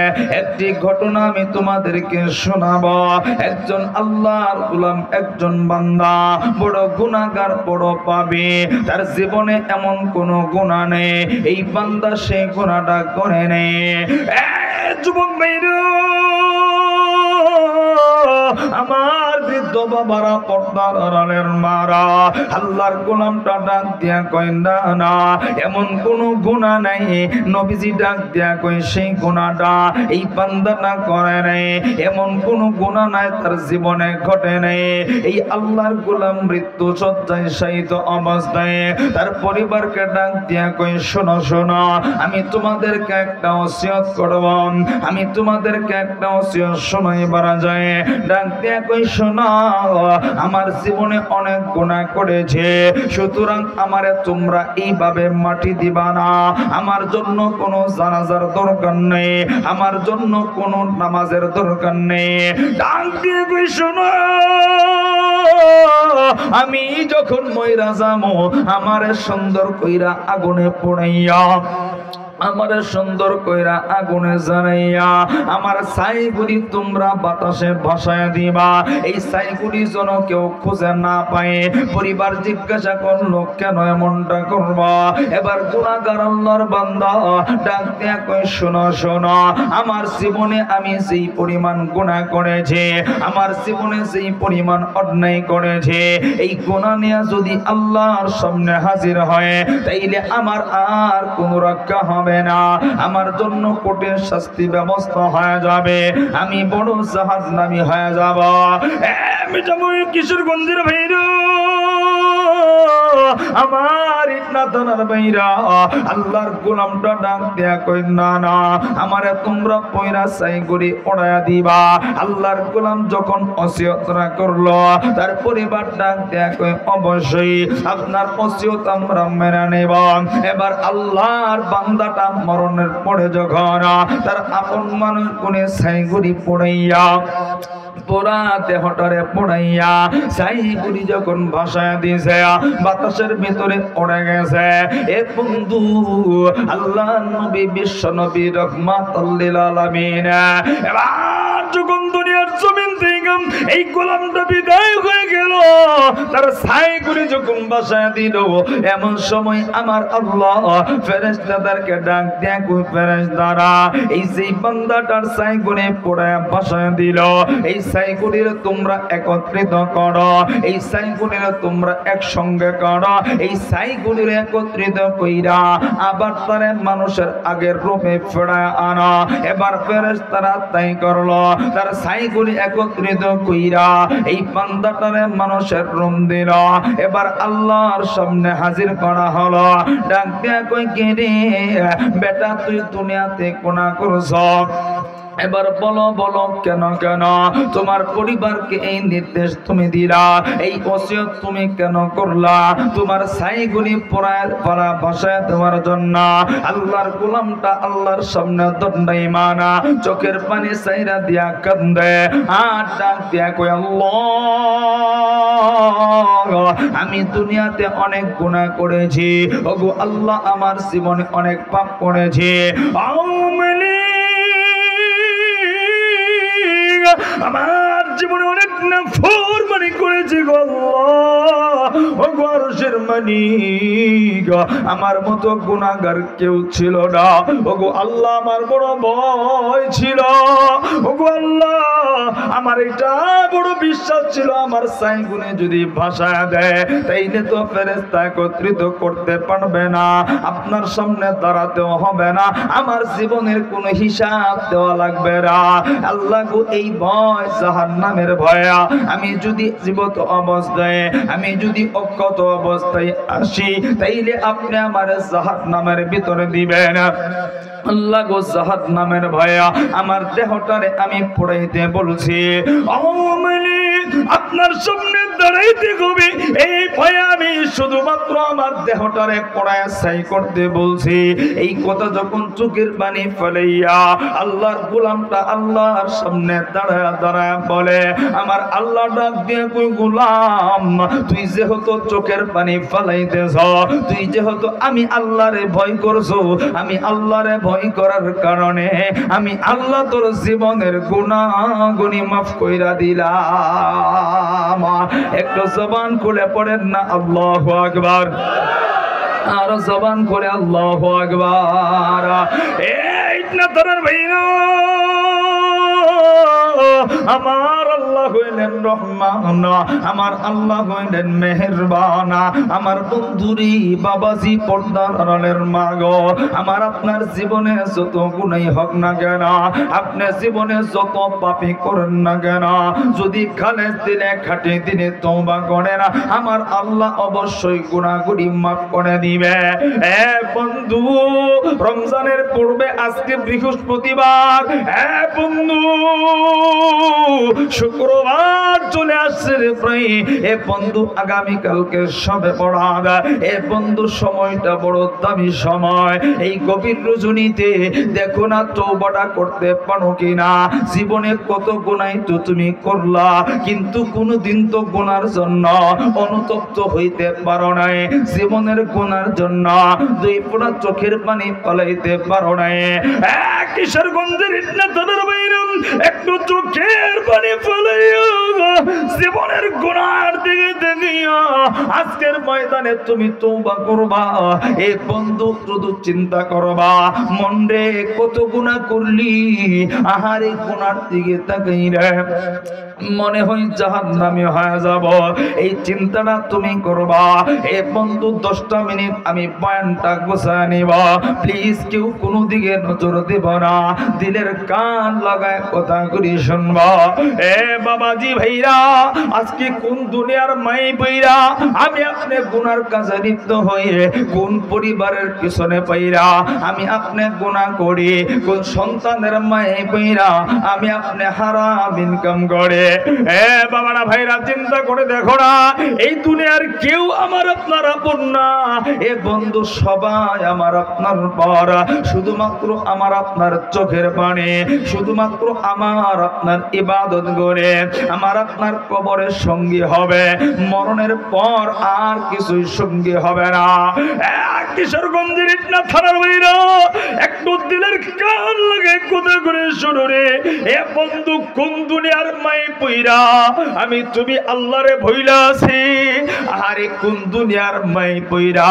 একটি ঘটনা আমি তোমাদেরকে শোনাবো। একজন আল্লাহর গোলাম, একজন বান্দা বড় গুনাহগার, বড় পাপী, তার জীবনে এমন কোন গুনাহ নেই, এই বান্দা সেই গুনাহটা করে নেই। যুবক ভাইরা, আমার বৃদ্ধ বাবারা, পর্দার আড়ালের মারা, আল্লাহর গোলামটা ডাক দিয়া কয়, না না, এমন কোন গুনাহ নাই। নবীজি ডাক দিয়া কয়, সেই গুনাহটা এই বান্দাটা করে নাই, এমন কোন গুনাহ নাই তার জীবনে ঘটে নাই। এই আল্লাহর গোলাম মৃত্যু শয্যায় শায়িত অবস্থায় তার পরিবারকে ডাক দিয়া কয়, শোনো শোনো, আমি তোমাদেরকে একটা ওসিয়ত করব, আমি তোমাদেরকে একটা ওসিয়ত শোনাইবার যায়। ডাক দিয়া কই, শোনো, আমার জীবনে অনেক গুনাহ করেছে, সুতরাং আমারে তোমরা এইভাবে মাটি দিবা না। আমার জন্য কোনো জানাজার দরকার নেই, আমার জন্য কোনো নামাজের দরকার নেই। ডাক দিয়ে কই, শোনো, আমি যখন মইরা যামো, আমারে সুন্দর কইরা আগুনে পোড়াইয়া, আমারে সুন্দর কইরা আগুনে জ্বালাইয়া, আমার ছাইগুলি তোমরা বাতাসে ভাসায় দিবা। এই ছাইগুলি যেন কেউ খুঁজে না পায়। পরিবার জিজ্ঞাসা করলো, কেন এমনটা করবা? এবার গুনাহগার আল্লাহর বান্দা ডাক দিয়া কই, শোনো শোনো, আমার জীবনে আমি যেই পরিমাণ গুনাহ করেছি, আমার জীবনে যেই পরিমাণ অন্যায় করেছি, এই গুনাহ নিয়ে যদি আল্লাহর সামনে হাজির হয়, তাইলে আমার আর কোনো রক্ষা হবে না, আমার জন্য কঠিন শাস্তি ব্যবস্থা হয়ে যাবে, আমি বড় জাহান্নামী হয়ে যাব। আমি যাবো কিশোরগঞ্জের ভাইরা, আমার ইটনা থানার ভাইরা, আল্লাহর গোলামটা ডাক দেয়া কই, না না, আমারে তোমরা পয়রা চাই করে ওড়ায়া দিবা। আল্লাহর গোলাম যখন ওসিয়তরা করলো, তার পরিবার ডাক দেয়া কই, অবশ্যই আপনার ওসিয়ত আমরা মেনে নেব। এবার আল্লাহর বান্দাটা মরণের পরে যখন তার আপন মানুষ কোনে ছাইগুড়ি পড়াইয়া, পোড়া দেহটারে পোড়াইয়া ছাইগুড়ি যখন ভাসায় দিয়েছে, বাতাসের ভিতরে উড়ে গেছে। এ বন্ধু, আল্লাহ নবী, বিশ্ব নবী, রহমাতুল লিল আলামিন, এবার যখন দুনিয়ার জমিন থেকে এই গোলামটা বিদায় হয়ে গেল, তার ছাইগুড়ি যখন ভাসায় দিল, এমন সময় আমার আল্লাহ ফেরেশতাদেরকে ডাক দেয়া কই, ফেরেশতারা, এই যে বান্দাটার ছাইগুড়ি পোড়ায় ভাসায় দিল, এই ছাইগুড়ির তোমরা একত্রিত করো, এই ছাইগুড়ির তোমরা একসঙ্গে করো, এই ছাইগুড়ির একত্রিত কইরা আবার তারে মানুষের আগের রূপে ফেরায় আনা। এবার ফেরেশতারা তাই করলো, তার ছাইগুড়ি একত্রিত কইরা এই বান্দাটারে মানুষের রূপ দিল। এবার আল্লাহর সামনে হাজির করা হলো। ডাক দিয়া কই, কে রে বেটা, তুই দুনিয়াতে গুনাহ করছ, এবার বলো বলো, কেন কেন তোমার পরিবারকে এই নির্দেশ তুমি দিলা, এই ওসিয়ত তুমি কেন করলা? তোমার ছাইগুলি পোড়ায় পড়া ভাসায় দেওয়ার জন্য। আল্লাহর গোলামটা আল্লাহর সামনে দণ্ডায়মান, চোখের পানি ছাইরা দিয়া কান্দে, আর ডাক দিয়া কই, আল্লাহ, আমি দুনিয়াতে অনেক গুনাহ করেছি, ওগো আল্লাহ, আমার জীবনে অনেক পাপ করেছি, আমার জীবনে অনেক নাফরমানি করেছি গো আল্লাহ, ও গো আরশের মালিক, আমার মতো গুনাহগার কেউ ছিল না। ও গো আল্লাহ, আমার বড় ভয় ছিল। ও গো আল্লাহ, আমার এটা বড় বিশ্বাস ছিল, আমার সাই গুনে যদি ভাষা দেয় তাইলে তো ফেরেশতা একত্রিত করতে পারবে না, আপনার সামনে দাঁড়াতেও হবে না, আমার জীবনের কোনো হিসাব দেওয়া লাগবে না। আল্লাহ গো, এই ভয় জাহান্নামের ভয়, আমি যদি জীবিত অবস্থায়, আমি যদি অক্ষত অবস্থায় আসি, তাইলে আপনি আমার জাহান্নামের ভিতরে দিবেন। আল্লাহ গো, জাহান্নামের ভয় আমার দেহটারে আমি পড়াইতে বলছি, আপনার সামনে দাঁড়াইতে হবে, এই ভয়ে আমি শুধুমাত্র আমার দেহটারে পড়ায় ছাই করতে বলছি। এই কথা যখন চোখের পানি ফেলাইয়া আল্লাহর গোলামটা আল্লাহর সামনে দাঁড়ায় দাঁড়ায় বলে, আমার আল্লাহ ডাক দিয়ে কই, গোলাম তুই যেহেতু চোখের পানি ফেলাইতেছ, তুই যেহেতু আমি আল্লাহরে ভয় করছো, আমি আল্লাহরে ভয় করার কারণে আমি আল্লাহ তোর জীবনের গুনাহগুনি মাফ কইরা দিলাম। একটু জবান খুলে পড়েন না আল্লাহু আকবার, আর জবান করে আল্লাহু আকবার। এই না তোর ভাইরা, আমার আল্লাহ হইলেন রহমান, আমার আল্লাহ হইলেন মেহেরবান। আমার বন্ধুরি বাবাজি পর্দার আড়ালের মা গো, আমার আপনার জীবনে যত গুনাহ হোক না কেন, আপনি জীবনে যত পাপী করেন না কেন, যদি খালেস দিলে খাঁটি দিনে তওবা করেন, আমার আল্লাহ অবশ্যই গুনাহগুলি মাফ করে দিবে। এ বন্ধু, রমজানের পূর্বে আজকে বৃহস্পতিবার, এ বন্ধু শুক্রবার চলে আসছে রে ভাই। এ বন্ধু, আগামীকালকে সবে বরাত। এ বন্ধু, সময়টা বড় দামি সময়। এই গভীর রজনীতে দেখো না তওবাটা করতে পারো কিনা। জীবনে কত গুনাহ তো তুমি করলা, কিন্তু কোনদিন তো গুনার জন্য অনুতপ্ত হইতে পারো নাই, জীবনের গুনার জন্য দুই ফোঁটা চোখের পানি ফলাইতে পারো নাই। কিশোরগঞ্জের ইটনাথনের বাইরে একটু চোখের পানি ফলাইয়া জীবনের গুনার দিকে দেখিয়া আজকের ময়দানে তুমি তওবা করবা। এ বন্ধু, শুধু চিন্তা করবা, মন রে কত গুনাহ করলি, আহারে গুনার দিকে তাকাইরা মনে হয় জাহান্নামী হয়ে যাব, এই চিন্তাটা তুমি করবা। এ বন্ধু, 10টা মিনিট আমি বয়ানটা গোছায় নিব, প্লিজ কেউ কোনো দিকে নজর দেব না, দিলের কান লাগায় কথাগুলি শুনবা। এ বাবাজি ভাইরা, আজকে কোন দুনিয়ার মাই বইরা আমি আপনি গুনার কাজে লিপ্ত হয়ে, কোন পরিবারের পিছনে পাইরা আমি আপনি গুনাহ করি, কোন সন্তানের মাই বইরা আমি আপনি হারাম ইনকাম করে। এ বাবারা ভাইরা, চিন্তা করে দেখো না, এই দুনিয়ার কেউ আমার আপনার আপন না। এ বন্ধু, সবাই আমার আপনার পর, শুধুমাত্র আমার আপনার চোখের পানি, শুধুমাত্র আমার আপনার ইবাদত করে আমার আপনার কবরের সঙ্গী হবে, মরণের পর আর কিছুই সঙ্গী হবে না। কিশোরগঞ্জের ইটনা থানার বাইরে একটু দিলের কান লাগে কোথা করে শুনো রে। এ বন্ধু, কোন দুনিয়ার মাই পইরা আমি তুমি আল্লাহরে ভইলা আছি, আরে কোন দুনিয়ার মাই পইরা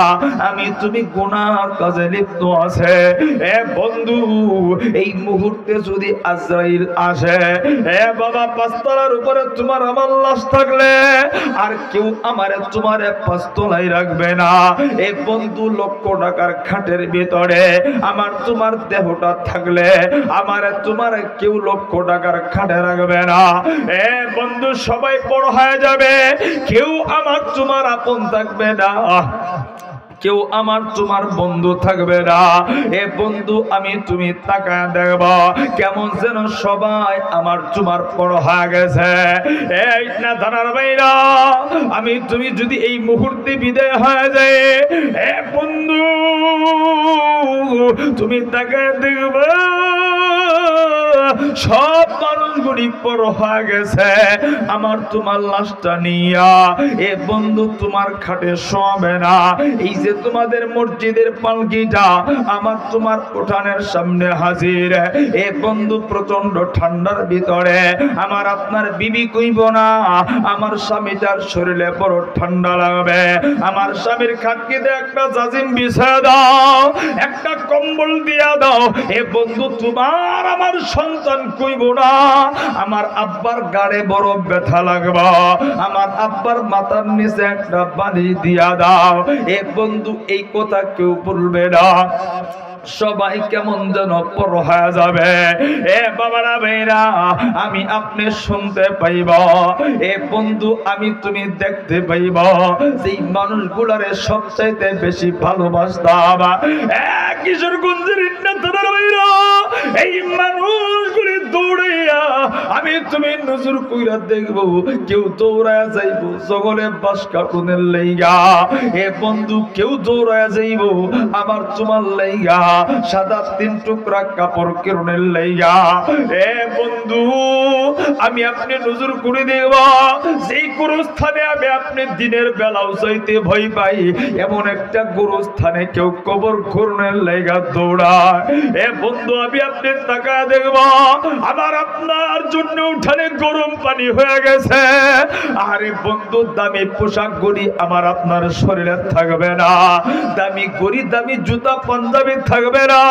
আমি তুমি গুনার কাজে লিপ্ত আছে। এ বন্ধু, এই মুহূর্তে যদি আজরাইল আসে, এ বাবা, 5 তলার উপরে তোমার আমার লাশ থাকলে আর কেউ আমারে তোমারে 5 তলায় রাখবে না। এ বন্ধু, লক্ষ টাকার খাটের ভিতরে আমার তোমার দেহটা থাকলে আমারে তোমারে কেউ লক্ষ টাকার খাটে রাখবে না। এ বন্ধু, সবাই বড় হয়ে যাবে, কেউ আমার তোমার আপন থাকবে না, কেউ আমার তোমার বন্ধু থাকবে না। এ বন্ধু, আমি তুমি তাকায় দেখব, কেমন যেন সবাই আমার তোমার বড় হয়ে গেছে। এই না ধানার বাইরা, আমি তুমি যদি এই মুহূর্তে বিদায় হয়ে যায়, এ বন্ধু তুমি তাকায় দেখবে সব মানুষগুলি পর হয়ে গেছে, আমার তোমার লাশটা নিয়া এ বন্ধু তোমার খাটে শোবে না। এই যে তোমাদের মসজিদের পালকিটা আমার তোমার উঠানের সামনে হাজির, এ বন্ধু প্রচন্ড ঠান্ডার ভিতরে আমার আপনার বিবি কইব না আমার স্বামীটার শরীরে বড় ঠান্ডা লাগবে, আমার স্বামীর খাটকিতে একটা জাজিম বিছায় দাও, একটা কম্বল দিয়া দাও। এ বন্ধু তোমার আমার সন্তান কইব না আমার আব্বার গাড়ে বড় ব্যথা লাগবে, আমার আব্বার মাথার নিচে একটা বালি দিয়া দাও। এ বন্ধু এই কথা কেউ বলবে না, সবাই কেমন যেন পর হয়ে যাবে। এ বাবারা ভাইরা আমি আপনি শুনতে পাইব, এ বন্ধু আমি তুমি দেখতে পাইব সেই মানুষগুলারে সবচাইতে বেশি ভালোবাসতাম। কিশোরগঞ্জের ইন্নাতনার ভাইরা এই মানুষগুলি দৌড়াইয়া আমি তুমি নজর কইরা দেখব কেউ দৌড়ায়া যাইব জগলে বাস কাটুনের লাইগা, এ বন্ধু কেউ দৌড়ায়া যাইব আবার তোমার লাইগা সাদা 3 টুকরা কাপড় কেরনের লাইগা। এ বন্ধু আমি আপনি নজর করে দেব যেই গুরুস্থানে আমি আপনি দিনের বেলাও যাইতে ভয় পাই এমন একটা গুরুস্থানে কেউ কবর খোরনের লাইগা দৌড়ায়। এ বন্ধু আমি আপনি তাকায় দেখব আমার আপনার জন্য উঠানে গরম পানি হয়ে গেছে, আরে বন্ধু দামি পোশাক গড়ি আমার আপনার শরীরে থাকবে না, দামি গড়ি দামি জুতা পাঞ্জাবি থাকবে না,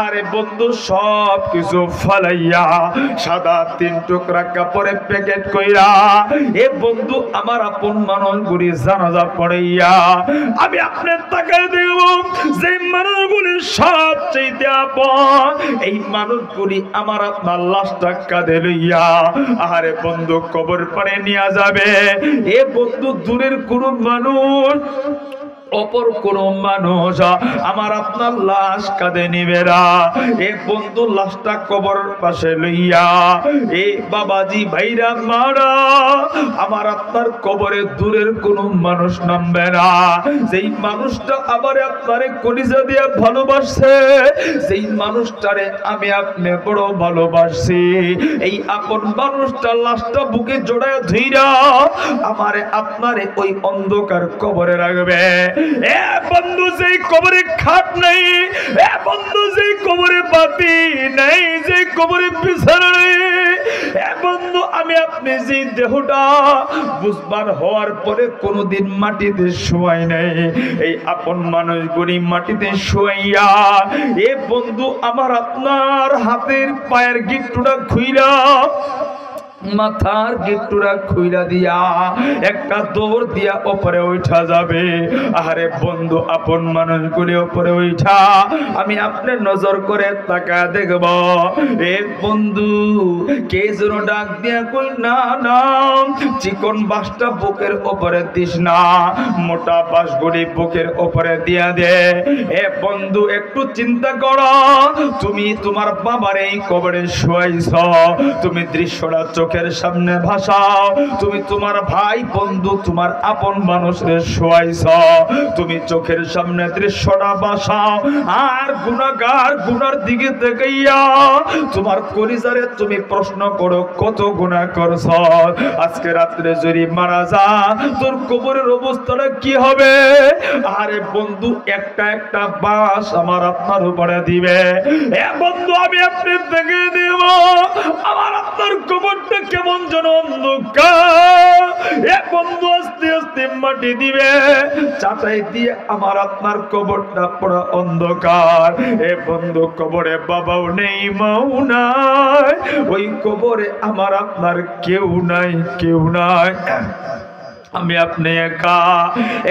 আরে বন্ধু সব কিছু ফালাইয়া সাদা 3 টুকরা কাপড়ে প্যাকেট কইরা এ বন্ধু আমার আপন মানুষগুলি জানাজা পড়াইয়া আমি আপনার তাকায় দেখব যে মানুষগুলি সবচেয়ে আপন এই মানুষগুলি আমার আপনার লাশটা কাঁধে লইয়া আরে বন্ধু কবর পাড়ে নিয়ে যাবে। এ বন্ধু দূরের কোন মানুষ অপর কোন মানুষ আমার আপনার লাশ কাঁধে নিবে না, এ বন্ধু লাশটা কবর পাশে লইয়া এ বাবাজি ভাইরা মারা আমার আপনার কবরে দূরের কোন মানুষ নামবে না, যেই মানুষটা আবার আপনারে কলিজা দিয়ে ভালোবাসছে সেই মানুষটারে আমি আপনি বড় ভালোবাসি, এই আপন মানুষটা লাশটা বুকে জড়ায় ধইরা আমারে আপনারে ওই অন্ধকার কবরে রাখবে। এ বন্ধু যেই কবরে খাট নাই, এ বন্ধু যেই কবরে বাতি নাই, যে কবরে বিছানা নেই, এ বন্ধু আমি আপনি যে দেহটা বুঝবার হওয়ার পরে কোনোদিন মাটিতে শোয়াই নাই, এই আপন মানুষগুলি মাটিতে শোয়াইয়া এ বন্ধু আমার আপনার হাতের পায়ের গিট্টুটা খুইলা মাথার গিট্টুরা খুইলা দিয়া একটা দৌড় দিয়া উপরে উঠা যাবে। আরে বন্ধু আপন মানুষগুলি উপরে উঠা আমি আপনার নজর করে তাকা দেখব, এ বন্ধু কে যেন ডাক দিয়া কই না না চিকন বাসটা বুকের উপরে দিস না, মোটা বাসগুলি বুকের উপরে দিয়া দে। এ বন্ধু একটু চিন্তা করো, তুমি তোমার বাবার এই কবরে শোয়াইছ, তুমি দৃশ্যটা চোখের সামনে ভাসাও, তুমি তোমার ভাই বন্ধু তোমার আপন মানুষের শোয়াইছ, তুমি চোখের সামনে দৃশ্যটা ভাসাও আর গুনাহগার গুনার দিকে তাকাইয়া তোমার কলিজারে তুমি প্রশ্ন করো কত গুনাহ করছ, আজকে রাত্রে যদি মারা যা তোর কবরের অবস্থাটা কি হবে। আরে বন্ধু একটা একটা বাস আমার আপনার উপরে দিবে, এ বন্ধু আমি আপনি দেখে দেব আমার আপনার কবরটা কেমন যেন অন্ধকার, এ বন্ধু আস্তে আস্তে মাটি দিবে চাটাই দিয়ে আমার আপনার কবরটা পুরো অন্ধকার। এ বন্ধু কবরে বাবাও নেই মাও নাই, ওই কবরে আমার আপনার কেউ নাই কেউ নাই, আমি আপনি একা।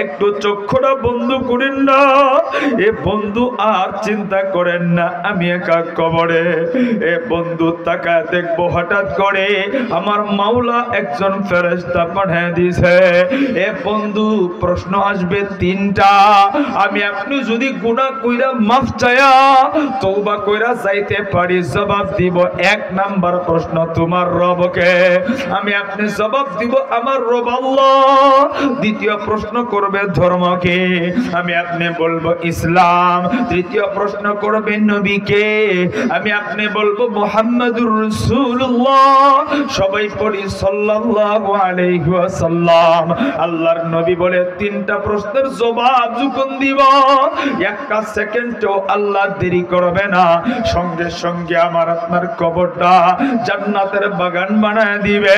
একটু চক্ষুটা বন্ধ করেন না এ বন্ধু, আর চিন্তা করেন না আমি একা কবরে। এ বন্ধু তাকায় দেখবো হঠাৎ করে আমার মাওলা একজন ফেরেশতা পাঠিয়ে দিয়েছে। এ বন্ধু প্রশ্ন আসবে 3টা, আমি আপনি যদি গুনাহ কইরা মাফ চায়া তওবা কইরা যাইতে পারি জবাব দিব 1 নাম্বার প্রশ্ন তোমার রবকে, আমি আপনি জবাব দিব আমার রব আল্লাহ। দ্বিতীয় প্রশ্ন করবে ধর্মকে, আমি আপনি বলবো ইসলাম। তৃতীয় প্রশ্ন করবে নবীকে, আমি আপনি বলবো মুহাম্মাদুর রাসূলুল্লাহ। সবাই পড়ি সাল্লাল্লাহু আলাইহি ওয়াসাল্লাম। আল্লাহর নবী বলে তিনটা প্রশ্নের জবাব যখন দিব একটা সেকেন্ডও আল্লাহ দেরি করবে না, সঙ্গে সঙ্গে আমার আপনার কবরটা জান্নাতের বাগান বানায় দিবে।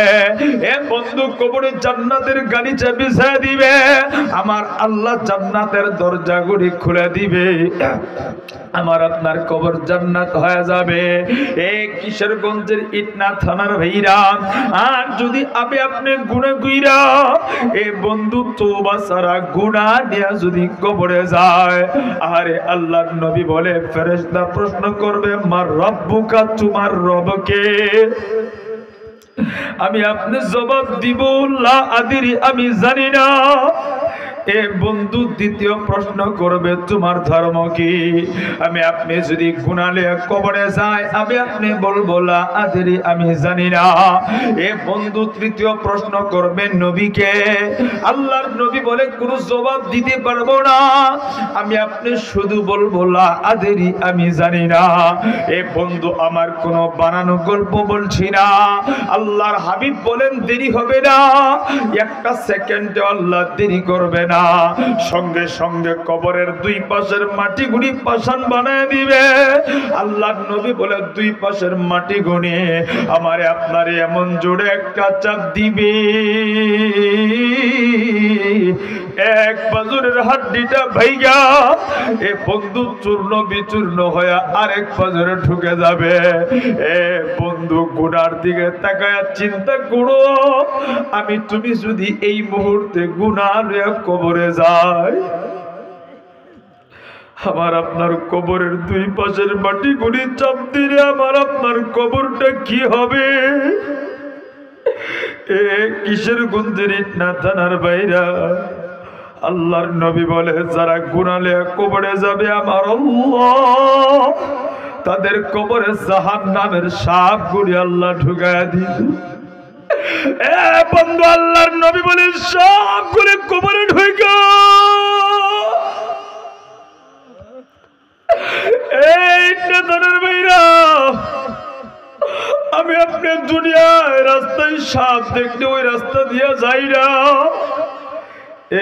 এ বন্ধু, কবরে জান্নাতের গালিচা বিছায় দিবে, আমার আল্লাহ জান্নাতের দরজাগুলি খুলে দিবে, আমার আপনার কবর জান্নাত হয়ে যাবে। এই কিশোরগঞ্জের ইটনা থানার ভাইরা, আর যদি আমি আপনি গুনাহ কইরা এ বন্ধু তওবা ছাড়া গুনাহ নিয়ে যদি কবরে যায়, আরে আল্লাহর নবী বলে ফেরেশতা প্রশ্ন করবে মার রব্বুকা, তোমার রবকে? আমি আপনি জবাব দিব লা আদিরি, আমি জানি না। এ বন্ধু দ্বিতীয় প্রশ্ন করবে তোমার ধর্ম কি? আমি আপনি যদি গুনালে কবরে যায়, আমি আপনি বলবো লা আদরি, আমি জানি না। এ বন্ধু তৃতীয় প্রশ্ন করবে নবীকে। আল্লাহর নবী বলে কোনো জবাব দিতে পারবো না, আমি আপনি শুধু বলবো লা আদরি, আমি জানি না। এ বন্ধু আমার কোনো বানানো গল্প বলছি না, আল্লাহর হাবিব বলেন দেরি হবে না, একটা সেকেন্ডে আল্লাহ দেরি করবে না, সঙ্গে সঙ্গে কবরের দুই পাশের মাটিগুলি পাষাণ বানায় দিবে। আল্লাহর নবী বলে দুই পাশের মাটি গুনি আমারে আপনারে এমন জোরে একটা চাপ দিবে, এক পাজরের হাড্ডিটা ভাইগা এ বন্ধু চূর্ণ বিচূর্ণ হয়ে আরেক পাজরে ঢুকে যাবে। এ বন্ধু, গুনার দিকে তাকায় চিন্তা করো, আমি তুমি যদি এই মুহূর্তে গুনাহ নিয়ে কবরে যাই, আমার আপনার কবরের দুই পাশের মাটি গুলি চাপ দিলে আমার আপনার কবরটা কি হবে? এ কিশোরগঞ্জের ইটনা থানার বাইরা, আল্লাহর নবী বলে যারা গুনালে কবরে যাবে আমার আল্লাহ তাদের কবরে জাহান্নামের সাপ গুলি আল্লাহ ঢুকায়া দিবে। এ বন্ধু, আল্লাহর নবী বলে সাপ গুলি কবরে ঢুকা, এই নেতার ভাইরা, আমি আপনার দুনিয়ায় রাস্তায় সাপ দেখলে ওই রাস্তা দিয়ে যাই না।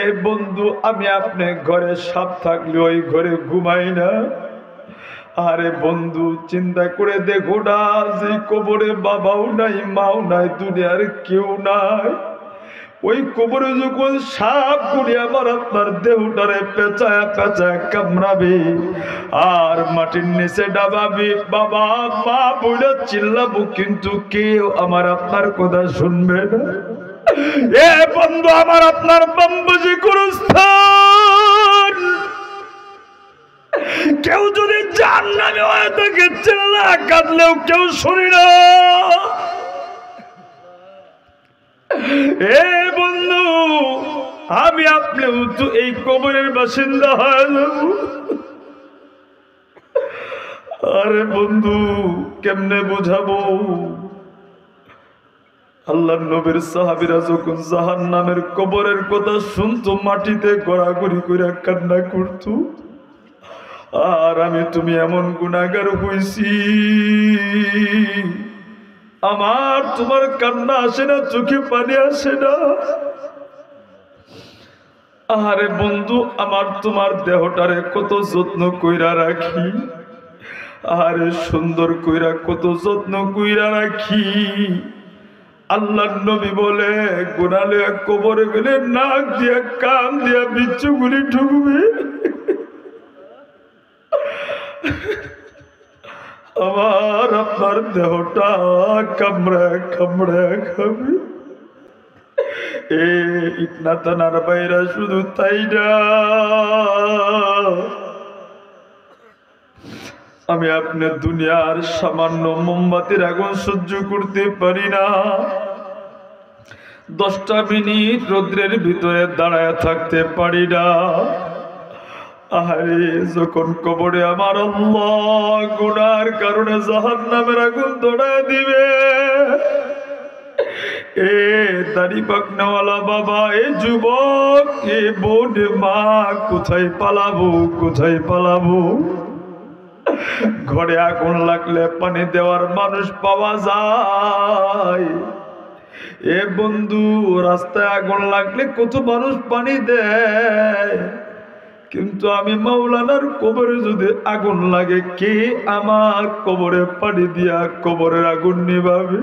এ বন্ধু, আমি আপনি ঘরে সাপ থাকলে ওই ঘরে ঘুমাই না। আরে বন্ধু, চিন্তা করে দেখো না, যে কবরে বাবাও নাই, মাও নাই, দুনিয়ার কেউ নাই, ওই কবরে যখন সাপ গুলি আমার আপনার দেহটারে পেঁচায় পেঁচায় কামড়াবে আর মাটির নিচে ডাবাবে, বাবা মা বলে চিল্লাবো, কিন্তু কেউ আমার আপনার কথা শুনবে না। এ বন্ধু, আমার আপনার বাম্বুজি গুরুস্থান, কেউ যদি জাহান্নামে হয়ে থাকে চিল্লা কাঁদলেও কেউ শুনি না। এ বন্ধু, আমি আপনিও তো এই কবরের বাসিন্দা হয়ে যাব। আরে বন্ধু, কেমনে বুঝাবো? আল্লাহর নবীর সাহাবীরা যখন জাহান্নামের কবরের কথা শুনতো, মাটিতে গড়াগড়ি করে কান্না করতো। আর আমি তুমি এমন গুনাহগার হইছি, আমার তোমার কান্না আসে না, চোখে পানি আসে না। আরে বন্ধু, আমার তোমার দেহটারে কত যত্ন কইরা রাখি, আরে সুন্দর কইরা কত যত্ন কইরা রাখি। আল্লাহর নবী বলে গুনালে কবরে গেলে নাক দিয়া কান দিয়া বিচ্ছুগুলি ঢুকবে, আমার আপনার দেহটা কামড়া কামড়া খাবে। এ ইটনা থানার বাইরা, শুধু তাই না, আমি আপনার দুনিয়ার সামান্য মোমবাতির আগুন সহ্য করতে পারি না। 10টা মিনিট রৌদ্রের ভিতরে দাঁড়ায় থাকতে পারি না। আরে যখন কবরে আমার আল্লাহ গুনার কারণে জাহান্নামের আগুন ধরায় দিবে, এ দাড়ি পাকনাওয়ালা বাবা, এ যুবক, এ বোন, মা, কোথায় পালাবো, কোথায় পালাবো? ঘরে আগুন লাগলে পানি দেওয়ার মানুষ পাওয়া যায়। এ বন্ধু, রাস্তায় আগুন লাগলে কত মানুষ পানি দেয়, কিন্তু আমি মাওলানার কবরে যদি আগুন লাগে, কে আমার কবরে পানি দিয়া কবরের আগুন নিভাবে?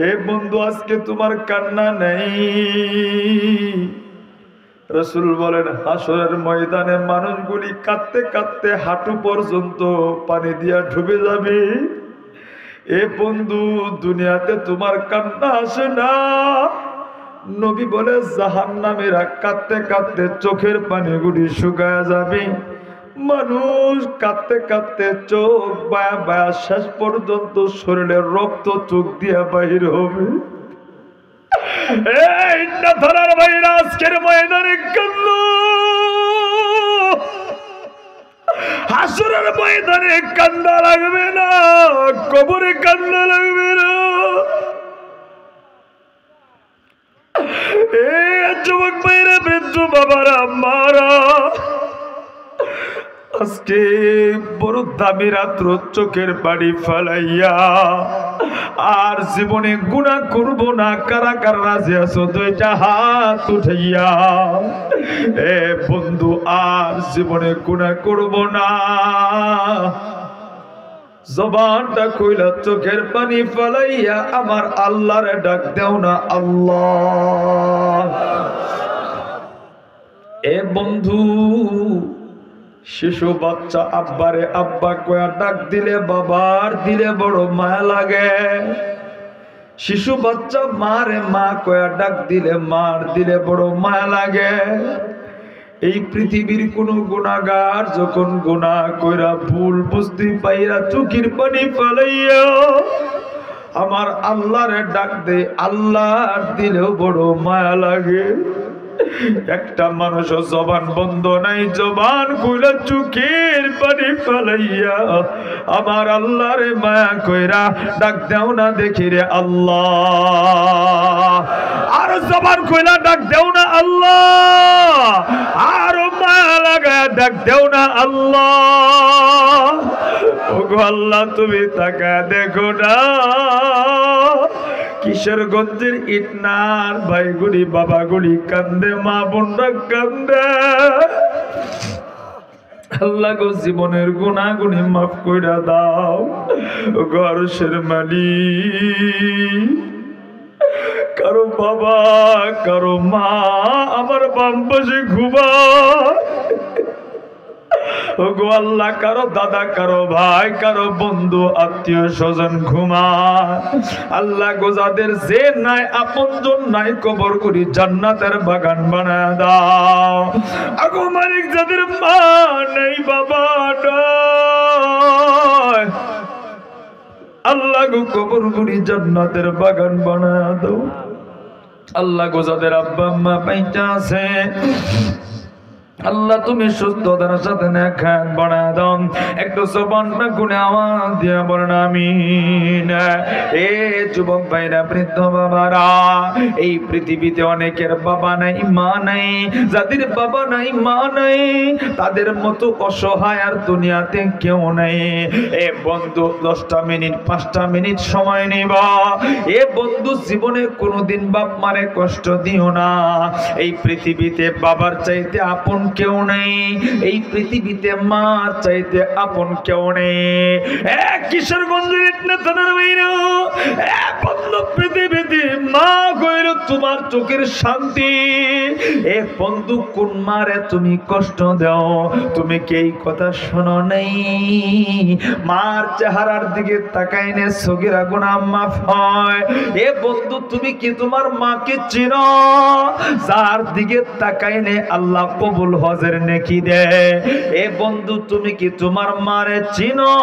এ বন্ধু, আজকে তোমার কান্না নেই। রাসূল বলেন, হাসরের ময়দানে মানুষগুলি কাঁদতে কাঁদতে হাঁটু পর্যন্ত পানি দিয়া ডুবে যাবে। এ বন্ধু, দুনিয়াতে তোমার কান্না আসে না। নবী বলে, জাহান্নামীরা কাঁদতে কাঁদতে চোখের পানিগুলি শুকায় যাবে। মানুষ কাঁদতে কাঁদতে চোখ বায়া বায়া শেষ পর্যন্ত শরীরের রক্ত চোখ দিয়া বাহির হবে। এই না ধরার বাইরে আজকের ময়দানে কান্না, হাসরের ময়দানে কান্না লাগবে না, কবরে কান্না লাগবে না। এ যুবক ভাইরা, বৃদ্ধ বাবারা, মারা, আজকে বড় দামি রাত্র চোখের পানি ফেলাইয়া আর জীবনে গুনাহ করব না, কারা কারা রাজি আছো দুইটা হাত উঠাইয়া। এ বন্ধু, আর জীবনে গুনাহ করব না, জবানটা কইলা চোখের পানি ফেলাইয়া আমার আল্লাহরে ডাক দেও না, আল্লাহ। এ বন্ধু, শিশু বাচ্চা আব্বারে আব্বা কয়া ডাক দিলে বাবার দিলে বড় মায়া লাগে। শিশু বাচ্চা মারে মা কয়া ডাক দিলে মার দিলে বড় মায়া লাগে। এই পৃথিবীর কোন গুনাহগার যখন গুনাহ কইরা ভুল বুঝতে পাইরা চোখের পানি ফেলাইয়া আমার আল্লাহরে ডাক দে, আল্লাহর দিলেও বড় মায়া লাগে। একটা মানুষ জবান বন্ধ নাই, জবান খুলে চোখের পানি ফেলাইয়া আমার আল্লাহরে মায়া কইরা ডাক দেও না, দেখি রে আল্লাহ। আর জবান খুলে ডাক দেও না, আল্লাহ। আর মায়া লাগায় ডাক দেও না, আল্লাহ। ওগো আল্লাহ, তুমি তাকায় দেখো না, কিশোরগঞ্জের ইটনার ভাইগুলি বাবাগুলি কান্দে, মা বোনরা কান্দে। আল্লাহ গো, জীবনের গুনাহগুনি মাফ কইরা দাও। গরশের মালিক, কারো বাবা কারো মা আমার বাম পাশে ঘুমায়। ওগো আল্লাহ, কারো দাদা কারো ভাই কারো বন্ধু আত্মীয় স্বজন ঘুমায়। আল্লাহ গো, যাদের যে নাই আপনজন নাই, কবর করি জান্নাতের বাগান বানায় দাও। আগো মালিক, যাদের মা নাই বাবা নাই, আল্লাহ গো, কবর করি জান্নাতের বাগান বানায় দাও। আল্লাহ গো, যাদের আব্বা আম্মা বাইচা আছে, আল্লাহ তুমি সুস্থতার সাথে নেখান বানা দাও। একটু জবান না গুনে আওয়াজ দিয়ে বলেন আমিন। এ যুবক ভাইরা, বৃদ্ধ বাবারা, এই পৃথিবীতে অনেকের বাবা নাই মা নাই। যাদের বাবা নাই মা নাই, তাদের মতো অসহায় আর দুনিয়াতে কেউ নাই। এ বন্ধু, 10টা মিনিট 5টা মিনিট সময় নিবা। এ বন্ধু, জীবনে কোনোদিন বাপ মারে কষ্ট দিও না। এই পৃথিবীতে বাবার চাইতে আপন কেউ নেই, এই পৃথিবীতে মা চাইতে আপন কেউ নেই। কিশোরগঞ্জের ইটনাথানার বাইরে বন্ধু, পৃথিবীতে মা কইল তোমার চোখের শান্তি। এ বন্ধু, কোন মারে তুমি কষ্ট দাও? তুমি কি এই কথা শোনো নাই? মার চেহারার দিকে তাকাইনে সগীরা গুনাহ মাফ হয়। এ বন্ধু, তুমি কি তোমার মাকে চিনো? যার দিকে তাকাইনে আল্লাহ কবুল হজের নেকি দে। এ বন্ধু, তুমি কি তোমার মারে চিনো?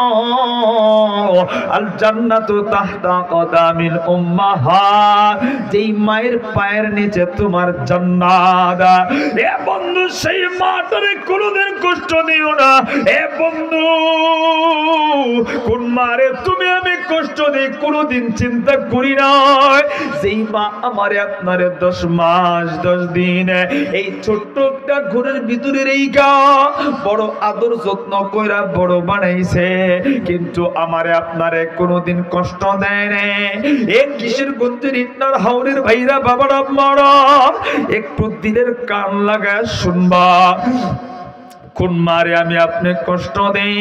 আল জান্নাতু তাহতা কদামিল উম্মাহাত, যেই মায়ের পায়ের নিচে তোমার জান্নাত। এ বন্ধু, সেই মাটারে কোনদিন কষ্ট দিও না। এ বন্ধু, কোন মারে তুমি আমি কষ্ট দেই কোনোদিন চিন্তা করি নাই। যেই মা আমারে আপনারে 10 মাস 10 দিন এই ছোট্ট একটা ঘরের ভিতরে রেখা বড় আদর যত্ন কইরা বড় বানাইছে, কিন্তু আমারে আপনারে কোনোদিন কষ্ট দেয় না। এক কিসের গন্তের ইটনার হাওরের ভাইরা বাবারা মারা একটু দিলের কান লাগায় শুনবা, কোন মারে আমি আপনি কষ্ট দেই?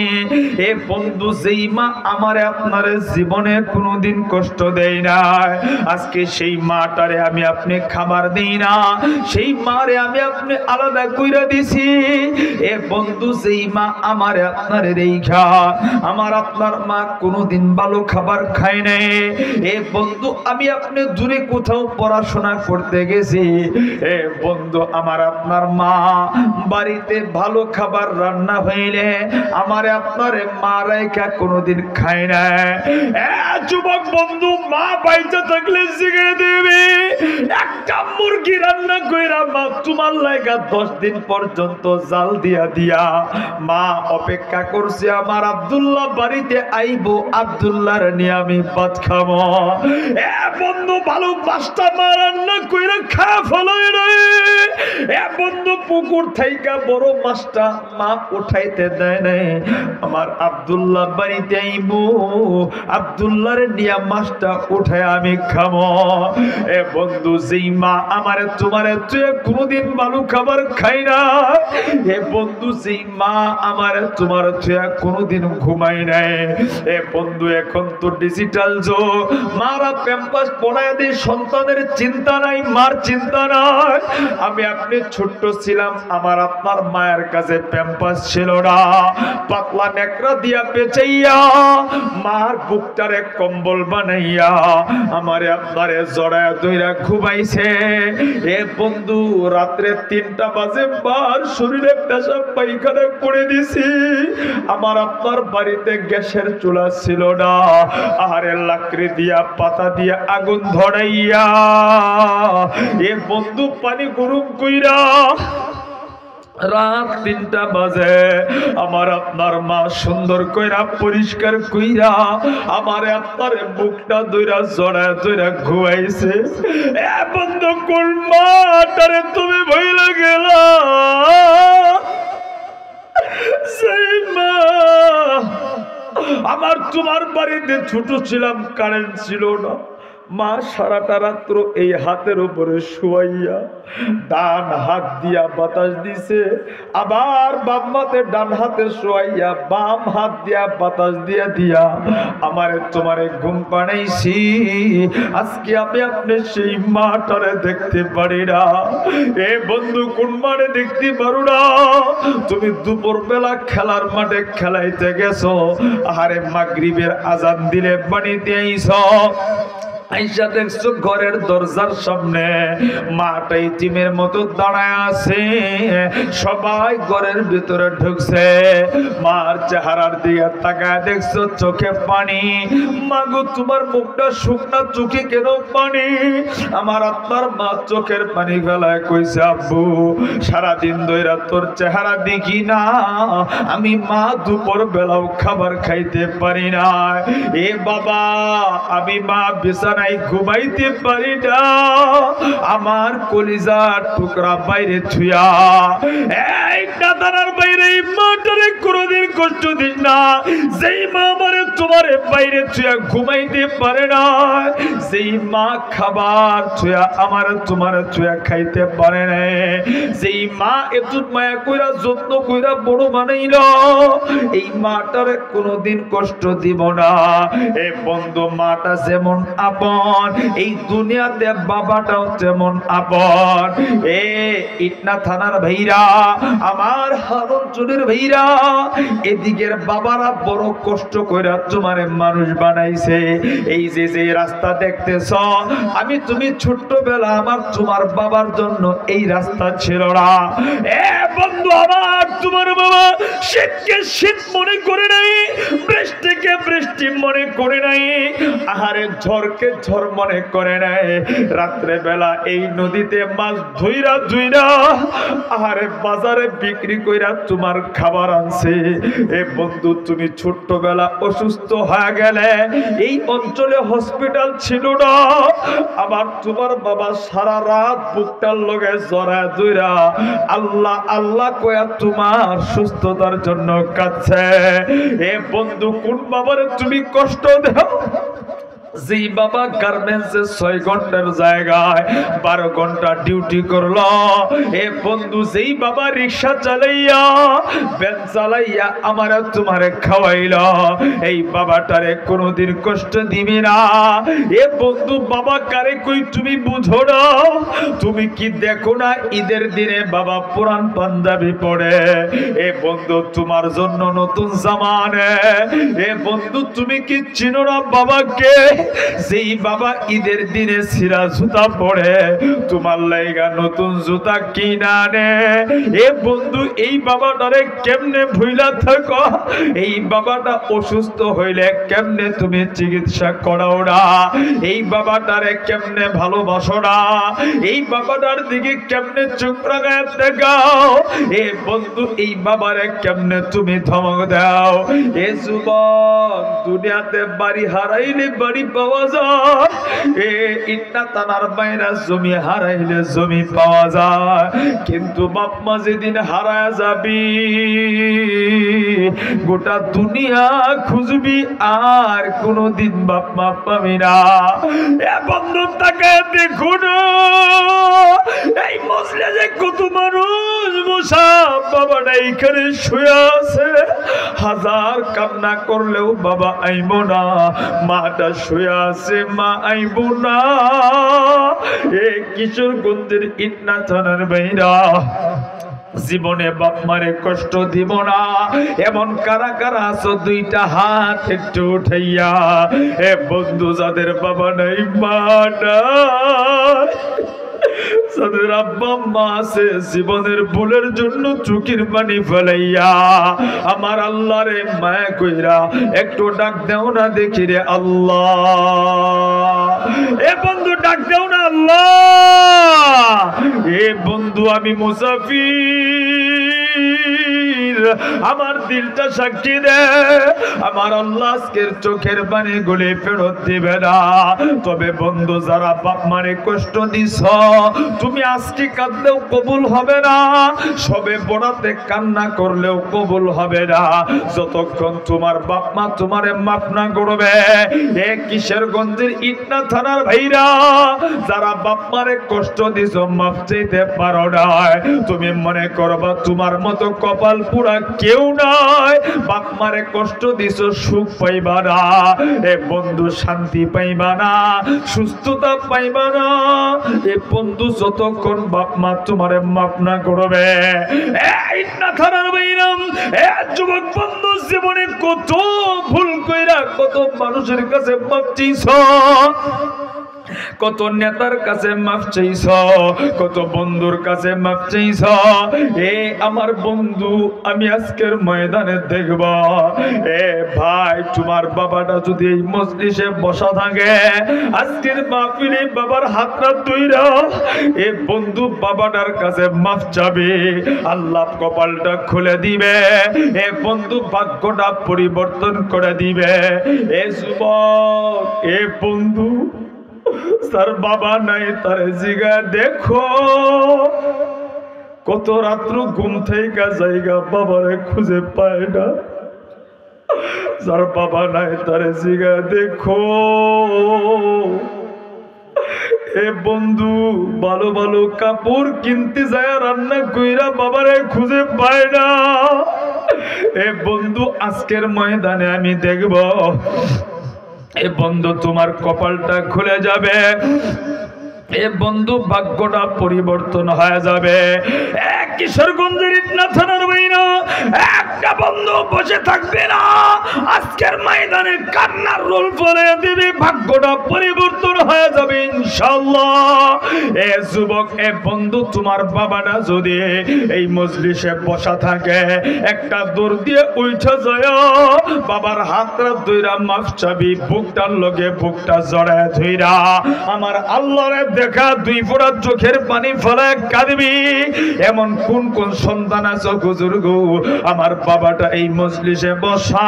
এ বন্ধু, যেই মা আমারে আপনার জীবনে কোনোদিন কষ্ট দেয় না, আজকে সেই মাটারে আমি আপনি খাবার দেই না, সেই মারে আমি আপনি আলাদা কইরা দিছি। এ বন্ধু, যেই মা আমারে আপনার রেখা, আমার আপনার মা কোনোদিন ভালো খাবার খায় নাই। এ বন্ধু, আমি আপনি দূরে কোথাও পড়াশোনা করতে গেছি, এ বন্ধু আমার আপনার মা বাড়িতে ভালো খাবার রান্না হইলে আমারে আপনারে মা রাইখা কোনোদিন খায় না। যুবক বন্ধু, মা বাইচা থাকলে শিখে দিবি একটা মুরগি রান্না কইরা মা তোমার লাইগা 10 দিন পর্যন্ত জাল দিয়া দিয়া মা অপেক্ষা করছে আমার আব্দুল্লাহ বাড়িতে আইবো, আব্দুল্লাহর নিয়ে আমি ভাত খাবো। বন্ধু, ভালো 5টা মা রান্না কইরা খা ফলই রে। বন্ধু, পুকুর থাইকা বড় মাছটা মা উঠাইতে দেয় নাই, আমার আব্দুল্লাহ বাড়িতে আইবো, আব্দুল্লাহর নিয়া মাছটা উঠায় আমি খাবো। এ বন্ধু, যেই মা আমারে তোমারে তুই কোনোদিন ভালো খাবার খাই না, এ বন্ধু, যেই মা আমারে তোমার তুই কোনোদিন ঘুমাই নাই। এ বন্ধু, এখন তো ডিজিটাল যুগ, মারা প্যাম্পাস পড়ায় দিয়ে সন্তানের চিন্তা নাই, মার চিন্তা নাই। আমি আপনি ছোট্ট ছিলাম, আমার আপনার মায়ের কাছে প্যাম্পাস ছিল না, পাতলা নেকড়া দিয়া পেঁচাইয়া মার বুকটারে কম্বল বানাইয়া আমারে আপনারে জড়ায় দইরা ঘুমাইছে। এ বন্ধু, রাত্রে 3টা বাজে মার শরীরে পেশাব পায়খানা করে দিছি। আমার আপনার বাড়িতে গ্যাসের চুলা ছিল না, আরে লাকড়ি দিয়া পাতা দিয়া আগুন ধরাইয়া এ বন্ধু পানি গরম কইরা রাত 3টা বাজে আমার আপনার মা সুন্দর কইরা পরিষ্কার কইরা আমারে আপনার বুকটা দইরা জড়ায় দইরা ঘুমাইছে। এ বন্ধু, কোন মাটারে তুমি ভইলা গেলা? সেই মা আমার তোমার বাড়িতে ছোট ছিলাম, কারেন্ট ছিল না, মা সারাটা রাত্র এই হাতের উপরে শুয়াইয়া ডান হাত দিয়া বাতাস দিছে, আবার বাম হাতে ডান হাতে শুয়াইয়া বাম হাত দিয়া বাতাস দিয়া দিয়া আমারে তোমারে ঘুম পাড়াইছি। আজকে আমি আপনি সেই মাটারে দেখতে পারি না। এ বন্ধু, কোন মাঠে দেখতে পারো না? তুমি দুপুর বেলা খেলার মাঠে খেলাইতে গেছো, আরে মাগরিবের আজান দিলে বাড়িতে আইছ, আইসা দেখছো ঘরের দরজার সামনে মাটা ইতিমের মতো দাঁড়ায় আছে, সবাই ঘরের ভিতরে ঢুকছে, মার চেহারার দিকে তাকায় দেখছো চোখে পানি। মাগো, তোমার মুখটা শুকনা, চোখে কেন পানি? আমার আপনার মা চোখের পানি ফেলায় কইছে, আব্বু সারাদিন ধইরা তোর চেহারা দেখি না, আমি মা দুপুর বেলাও খাবার খাইতে পারি না। এ বাবা, আমি মা বিছানায় ঘুমাইতে পারি না, আমার কলিজার টুকরা বাইরে থুয়া। এই দাদার বাইরে মাটারে কোনোদিন কষ্ট দিস না। যেই মা আমারে তোমারে বাইরে থুয়া ঘুমাইতে পারে না, যেই মা খাবার থুয়া আমার তোমার থুয়া খাইতে পারে না, যেই মা এত মায়া কইরা যত্ন কইরা বড় বানাইল, এই মাটারে কোনোদিন কষ্ট দিব না। এ বন্ধু, মাটা যেমন আপন, এই দুনিয়াতে বাবাটাও যেমন আপন। এ ইটনা থানার ভাইরা, আমার হারঞ্চলের ভাইরা, এদিকের বাবারা বড় কষ্ট কইরা তোমারে মানুষ বানাইছে। এই যে যে রাস্তা দেখতেছ, আমি তুমি ছোট্টবেলা আমার তোমার বাবার জন্য এই রাস্তা ছিল না। এ বন্ধু, আমার তোমার বাবা শীতকে শীত মনে করে নাই, বৃষ্টিকে বৃষ্টি বৃষ্টি মনে করে নাই, আহারে ঝড়কে ঝড় মনে করে নাই। রাত্রে বেলা এই নদীতে মাছ ধুইরা ধুইরা আহারে বাজারে বিক্রি কইরা তোমার খাবার আনছে। এ বন্ধু তুমি ছোট্টবেলা অসুস্থ হয়ে গেলে এই অঞ্চলে হসপিটাল ছিল না, আবার তোমার বাবা সারা রাত বুকটার লগে জড়ায় ধইরা আল্লাহ আল্লাহ কয়া তোমার সুস্থতার জন্য কাঁদছে। এ বন্ধু কোন বাবারে তুমি কষ্ট দাও? যেই বাবা গার্মেন্টসে 6 ঘন্টার জায়গায় 12 ঘন্টা ডিউটি করলো। এ বন্ধু যেই বাবা রিক্সা চালাইয়া ভ্যান চালাইয়া আমারে তোমারে খাওয়াইলো, এই বাবাটারে কোনোদিন কষ্ট দিবি না। এ বন্ধু বাবা কারে কই তুমি বুঝো না? তুমি কি দেখো না ঈদের দিনে বাবা পুরান পাঞ্জাবি পরে? এ বন্ধু তোমার জন্য নতুন জামা আনে। এ বন্ধু তুমি কি চিনো না বাবাকে? যেই বাবা ঈদের দিনে ছিঁড়া জুতা পরে তোমার লাইগা নতুন জুতা কিনা আনে। এ বন্ধু এই বাবাটারে কেমনে ভুইলা থাকো? এই বাবাটা অসুস্থ হইলে কেমনে তুমি চিকিৎসা করাও না? এই বাবাটারে কেমনে ভালোবাসো না? এই বাবাটার দিকে কেমনে চোখ রাগায় দেখাও? এ বন্ধু এই বাবারে কেমনে তুমি ধমক দাও? এ যুবক দুনিয়াতে বাড়ি হারাইলে বাড়ি পাওয়া যায়, এ ইটনা তানার বাইরা জমি হারাইলে জমি পাওয়া যায়, কিন্তু বাপ মা যেদিন হারায় যাবি গোটা দুনিয়া খুঁজবি আর কোনদিন বাপ মা পাবি না। এ বন্ধু তাকে দেখুন এই মজলিসে কত মানুষ বসা, বাবাটা এইখানে শুয়ে আছে, হাজার কান্না করলেও বাবা আইব না, মাটা শুয়ে আছে মা আইব না। এ কিশোরগঞ্জের ইটনা থানার বাইরা জীবনে বাপ মারে কষ্ট দিব না এমন কারা কারা আছো? দুইটা হাত একটু উঠাইয়া। এ বন্ধু যাদের বাবা নাই মা নাই, যাদের আব্বা মা আছে জীবনের ভুলের জন্য চোখের পানি ফেলাইয়া আমার আল্লাহ রে মায়া কইরা একটু ডাক দাও না দেখি রে আল্লাহ। এ বন্ধু ডাক দাও না আল্লাহ। এ বন্ধু আমি মুসাফির, আমার দিলটা সাক্ষী দে আমার আল্লাহ আজকের চোখের পানি গুলি ফেরত দিবে না। তবে বন্ধু যারা বাপ মারে কষ্ট দিছ তুমি আজকে কাঁদলেও কবুল হবে না, সবে বড়াতে কান্না করলেও কবুল হবে না যতক্ষণ তোমার বাপ মা তোমারে মাফ না করবে। এ কিশোরগঞ্জের ইটনা থানার ভাইরা যারা বাপ মারে কষ্ট দিছ মাফ চাইতে পারো না, তুমি মনে করবা তোমার মতো কপাল পুরা কেউ নাই। বাপ মারে কষ্ট দিছ সুখ পাইবা না, এ বন্ধু শান্তি পাইবা না, সুস্থতা পাইবা না। এ বন্ধু যতক্ষণ বাপ মা তোমারে মাফ না করবে। এই না থানার বাইরাম এ যুবক বন্ধু জীবনে কত ভুল কইরা কত মানুষের কাছে মাফ চাইছ, কত নেতার কাছে মাফ চাইছ, কত বন্ধুর কাছে মাফ চাইছ। এ আমার বন্ধু আমি আজকের ময়দানে দেখব, এ ভাই তোমার বাবাটা যদি এই মজলিসে বসা থাকে আজকের মাহফিলে বাবার হাতটা ধইরা এ বন্ধু বাবাটার কাছে মাফ চাবে, আল্লাহ কপালটা খুলে দিবে, এ বন্ধু ভাগ্যটা পরিবর্তন করে দিবে। এ যুবক এ বন্ধু তার বাবা নাই তারে জিগা দেখো, কত রাত্র ঘুম থেকে জায়গা বাবারে খুঁজে পায় না। যার বাবা নাই তারে জিগা দেখো। এ বন্ধু ভালো ভালো কাপড় কিনতে যায় রান্না কইরা বাবারে খুঁজে পায় না। এ বন্ধু আজকের ময়দানে আমি দেখব এ বন্ধু তোমার কপালটা খুলে যাবে, এ বন্ধু ভাগ্যটা পরিবর্তন হয়ে যাবে। এক কিশোরগঞ্জের ইটনা থানার বাইরা একটা বন্ধু বসে থাকবে না, আজকের ময়দানে ময়দানে কান্নার রোল পরে দিবি, ভাগ্যটা পরিবর্তন হয়ে যাবে ইনশাআল্লাহ। এ যুবক, এ বন্ধু, তোমার বাবাটা যদি এই মজলিসে বসা থাকে, একটা দৌড় দিয়ে উঠে যায়, বাবার হাতটা ধইরা মাফ চাবি, বুকটার লগে বুকটা জড়ায় ধইরা আমার আল্লাহরে দেখা দুই ফোঁটা চোখের পানি ফেলে কাঁদবি। এমন কোন কোন সন্তান আছে হুজুর গো, আমার বাবাটা এই মজলিসে বসা,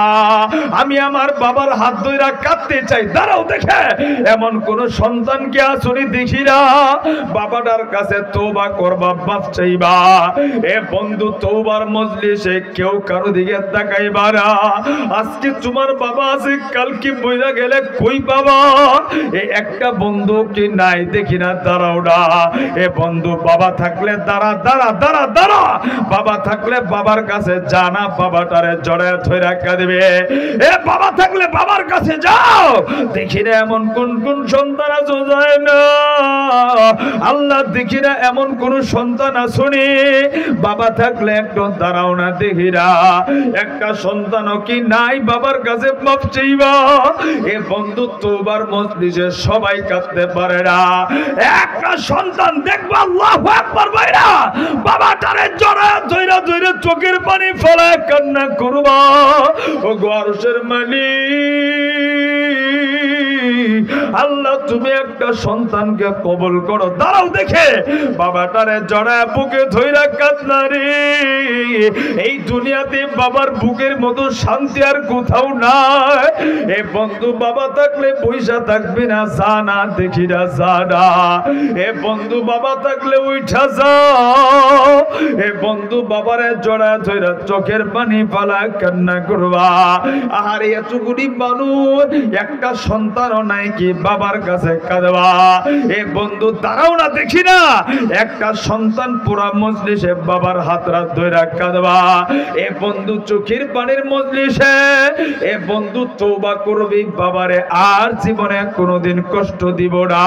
আমি আমার বাবার হাত ধইরা কাঁদতে চাই, দাঁড়াও দেখে এমন কোন সন্তান কি আসুনি দেখি না, বাবাটার কাছে তওবা করবা, মাফ চাইবা। এ বন্ধু, তওবার মজলিসে কেউ কারো দিকে তাকাইবা না। আজকে তোমার বাবা আছে, কালকে বইরা গেলে কই বাবা, এই একটা বন্ধু কি নাই দেখি না, দাঁড়াও না। এ বন্ধু, বাবা থাকলে দাঁড়া দাঁড়া দাঁড়া দাঁড়া, বাবা থাকলে বাবার কাছে জানা, বাবাটারে জড়ে ধরে কাঁদবে। এ বাবা থাকলে বাবার কাছে যাও, দেখি না এমন কোন কোন সন্তান আছে যায় না আল্লাহ, দেখি না এমন কোন সন্তান আসুনি, বাবা থাকলে একটু দাঁড়াও না, দেখি না একটা সন্তানও কি নাই বাবার কাছে মাফ চাইবা। এ বন্ধু, তওবার মজলিসে সবাই কাঁদতে পারে না, একটা সন্তান দেখবা আল্লাহু আকবার বাইরা বাবাটারে জড়া ধইরা ধইরা চোখের পানি ফেলে কান্না করবা। ও গো আরশের মালিক আল্লাহ, তুমি একটা সন্তানকে কবুল করো, দাঁড়াও দেখে বাবাটারে জড়া বুকে ধইরা কান্না রে। এই দুনিয়াতে বাবার বুকের মতো শান্তি আর কোথাও নাই। এ বন্ধু, বাবা থাকলে পয়সা থাকবে না, জানা দেখি না জানা। এ বন্ধু, বাবা থাকলে উঠা যাও। এ বন্ধু, বাবারে জড়া ধইরা চোখের পানি ফালা কান্না করবা। আর এতগুলি মানুষ একটা সন্তানও নাই কি বাবার কাছে কাঁদবা। এ বন্ধু, দাঁড়াও না দেখি না একটা সন্তান পুরা মজলিসে বাবার হাতরা ধইরা কাঁদবা। এ বন্ধু, চোখের পানির মজলিসে এ বন্ধু তওবা করবি, বাবারে আর জীবনে কোনোদিন কষ্ট দিব না।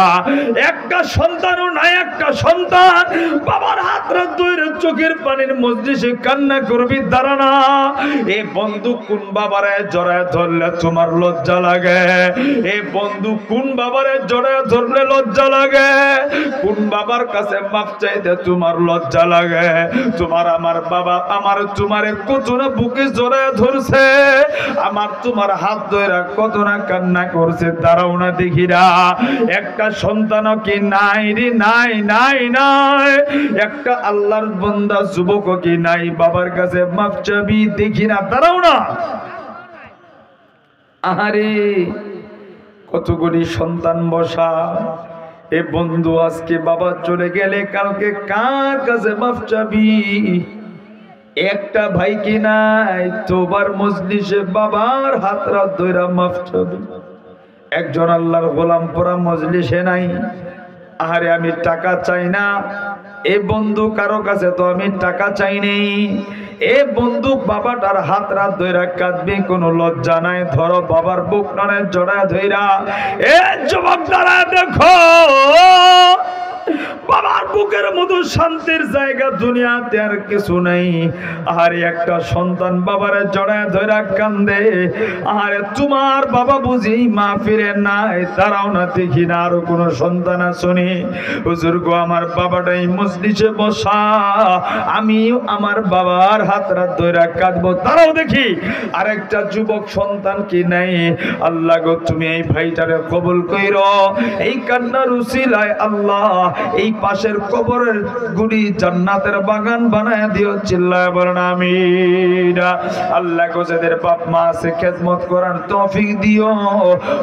একটা সন্তানও নাই, একটা সন্তান বাবার হাতরা ধইরা চোখের পানির মজলিসে কান্না করবি, দাঁড়া না। এ বন্ধু, কোন বাবারে জড়ায় ধরলে তোমার লজ্জা লাগে? এ বন্ধু, কোন বাবারে জড়ায় ধরলে লজ্জা লাগে? কোন বাবার কাছে মাফ চাইতে তোমার লজ্জা লাগে? তোমার আমার বাবা আমার তোমারে কত না বুকে জড়ায় ধরছে, আমার তোমার হাত ধরে কত না কান্না করছে, দাঁড়াও না দেখি না একটা সন্তানও কি নাই রে, নাই নাই নাই। একটা আল্লাহর বান্দা যুবক কি নাই বাবার কাছে মাফ চাবি, দেখি না, দাঁড়াও না। আহারে কতগুলি সন্তান বসা। এ বন্ধু, আজকে বাবা চলে গেলে কালকে কার কাছে মাফ চাবি? একটা ভাই কি নাই তওবার মজলিসে বাবার হাতরা ধইরা মাফ চাবি? একজন আল্লাহর গোলাম পরা মজলিসে নাই। আরে আমি টাকা চাই না, এ বন্ধু কারো কাছে তো আমি টাকা চাই নেই। এ বন্ধু, বাবাটার হাতরা ধইরা কাঁদবি, কোনো লজ্জা নাই, ধরো বাবার বুক নানে জড়ায় ধইরা। এ যুবক, দাঁড়ায় দেখো বাবার বুকের মতো শান্তির জায়গা দুনিয়াতে আর কিছু নাই। আরে একটা সন্তান বাবারে জড়ায় ধইরা কান্দে, আরে তোমার বাবা বুঝি মা ফিরে নাই, তারাও না দেখি না আরো কোনো সন্তান আসুনি। হুজুর গো, আমার বাবাটাই মজলিসে বসা, আমিও আমার বাবার হাতরা ধইরা কাঁদবো, তারাও দেখি আরেকটা যুবক সন্তান কি নাই। আল্লাহ গো, তুমি এই ভাইটারে কবুল কইরো, এই কান্নার উসিলায় আল্লাহ এই পাশের কবরের গুড়ি জান্নাতের বাগান বানায় দিও, চিল্লায় বলেন আমিন। আল্লাহ গো, যাদের বাপ মা আছে খেদমত করার তৌফিক দিও।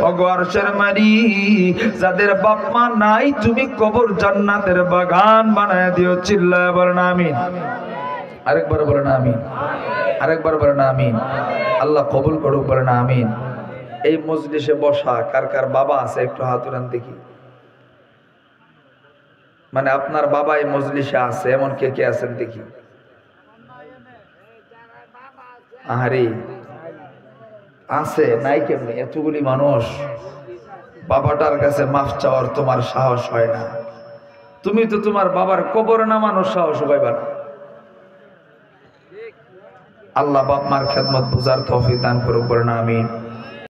ওগো আরশের মালিক, যাদের বাপ মা নাই তুমি কবর জান্নাতের বাগান বানায় দিও, চিল্লায় বলেন আমিন। আরেকবার বলেন আমিন, আরেকবার বলেন আমিন। আল্লাহ কবুল করুক, বলেন আমিন। এই মজলিসে বসা কার কার বাবা আছে একটু হাত উঠান দেখি। মানে আপনার বাবা এই মজলিসে আছে এমন কে কে আছেন দেখি। আরে আছে নাই কেমনি? এতগুলি মানুষ বাবাটার কাছে মাফ চাওয়ার তোমার সাহস হয় না? তুমি তো তোমার বাবার কবর নামানোর সাহস পাইবা না। আল্লাহ বাপ মার খেদমত বুঝার তৌফিক দান করুক, বলেন আমিন।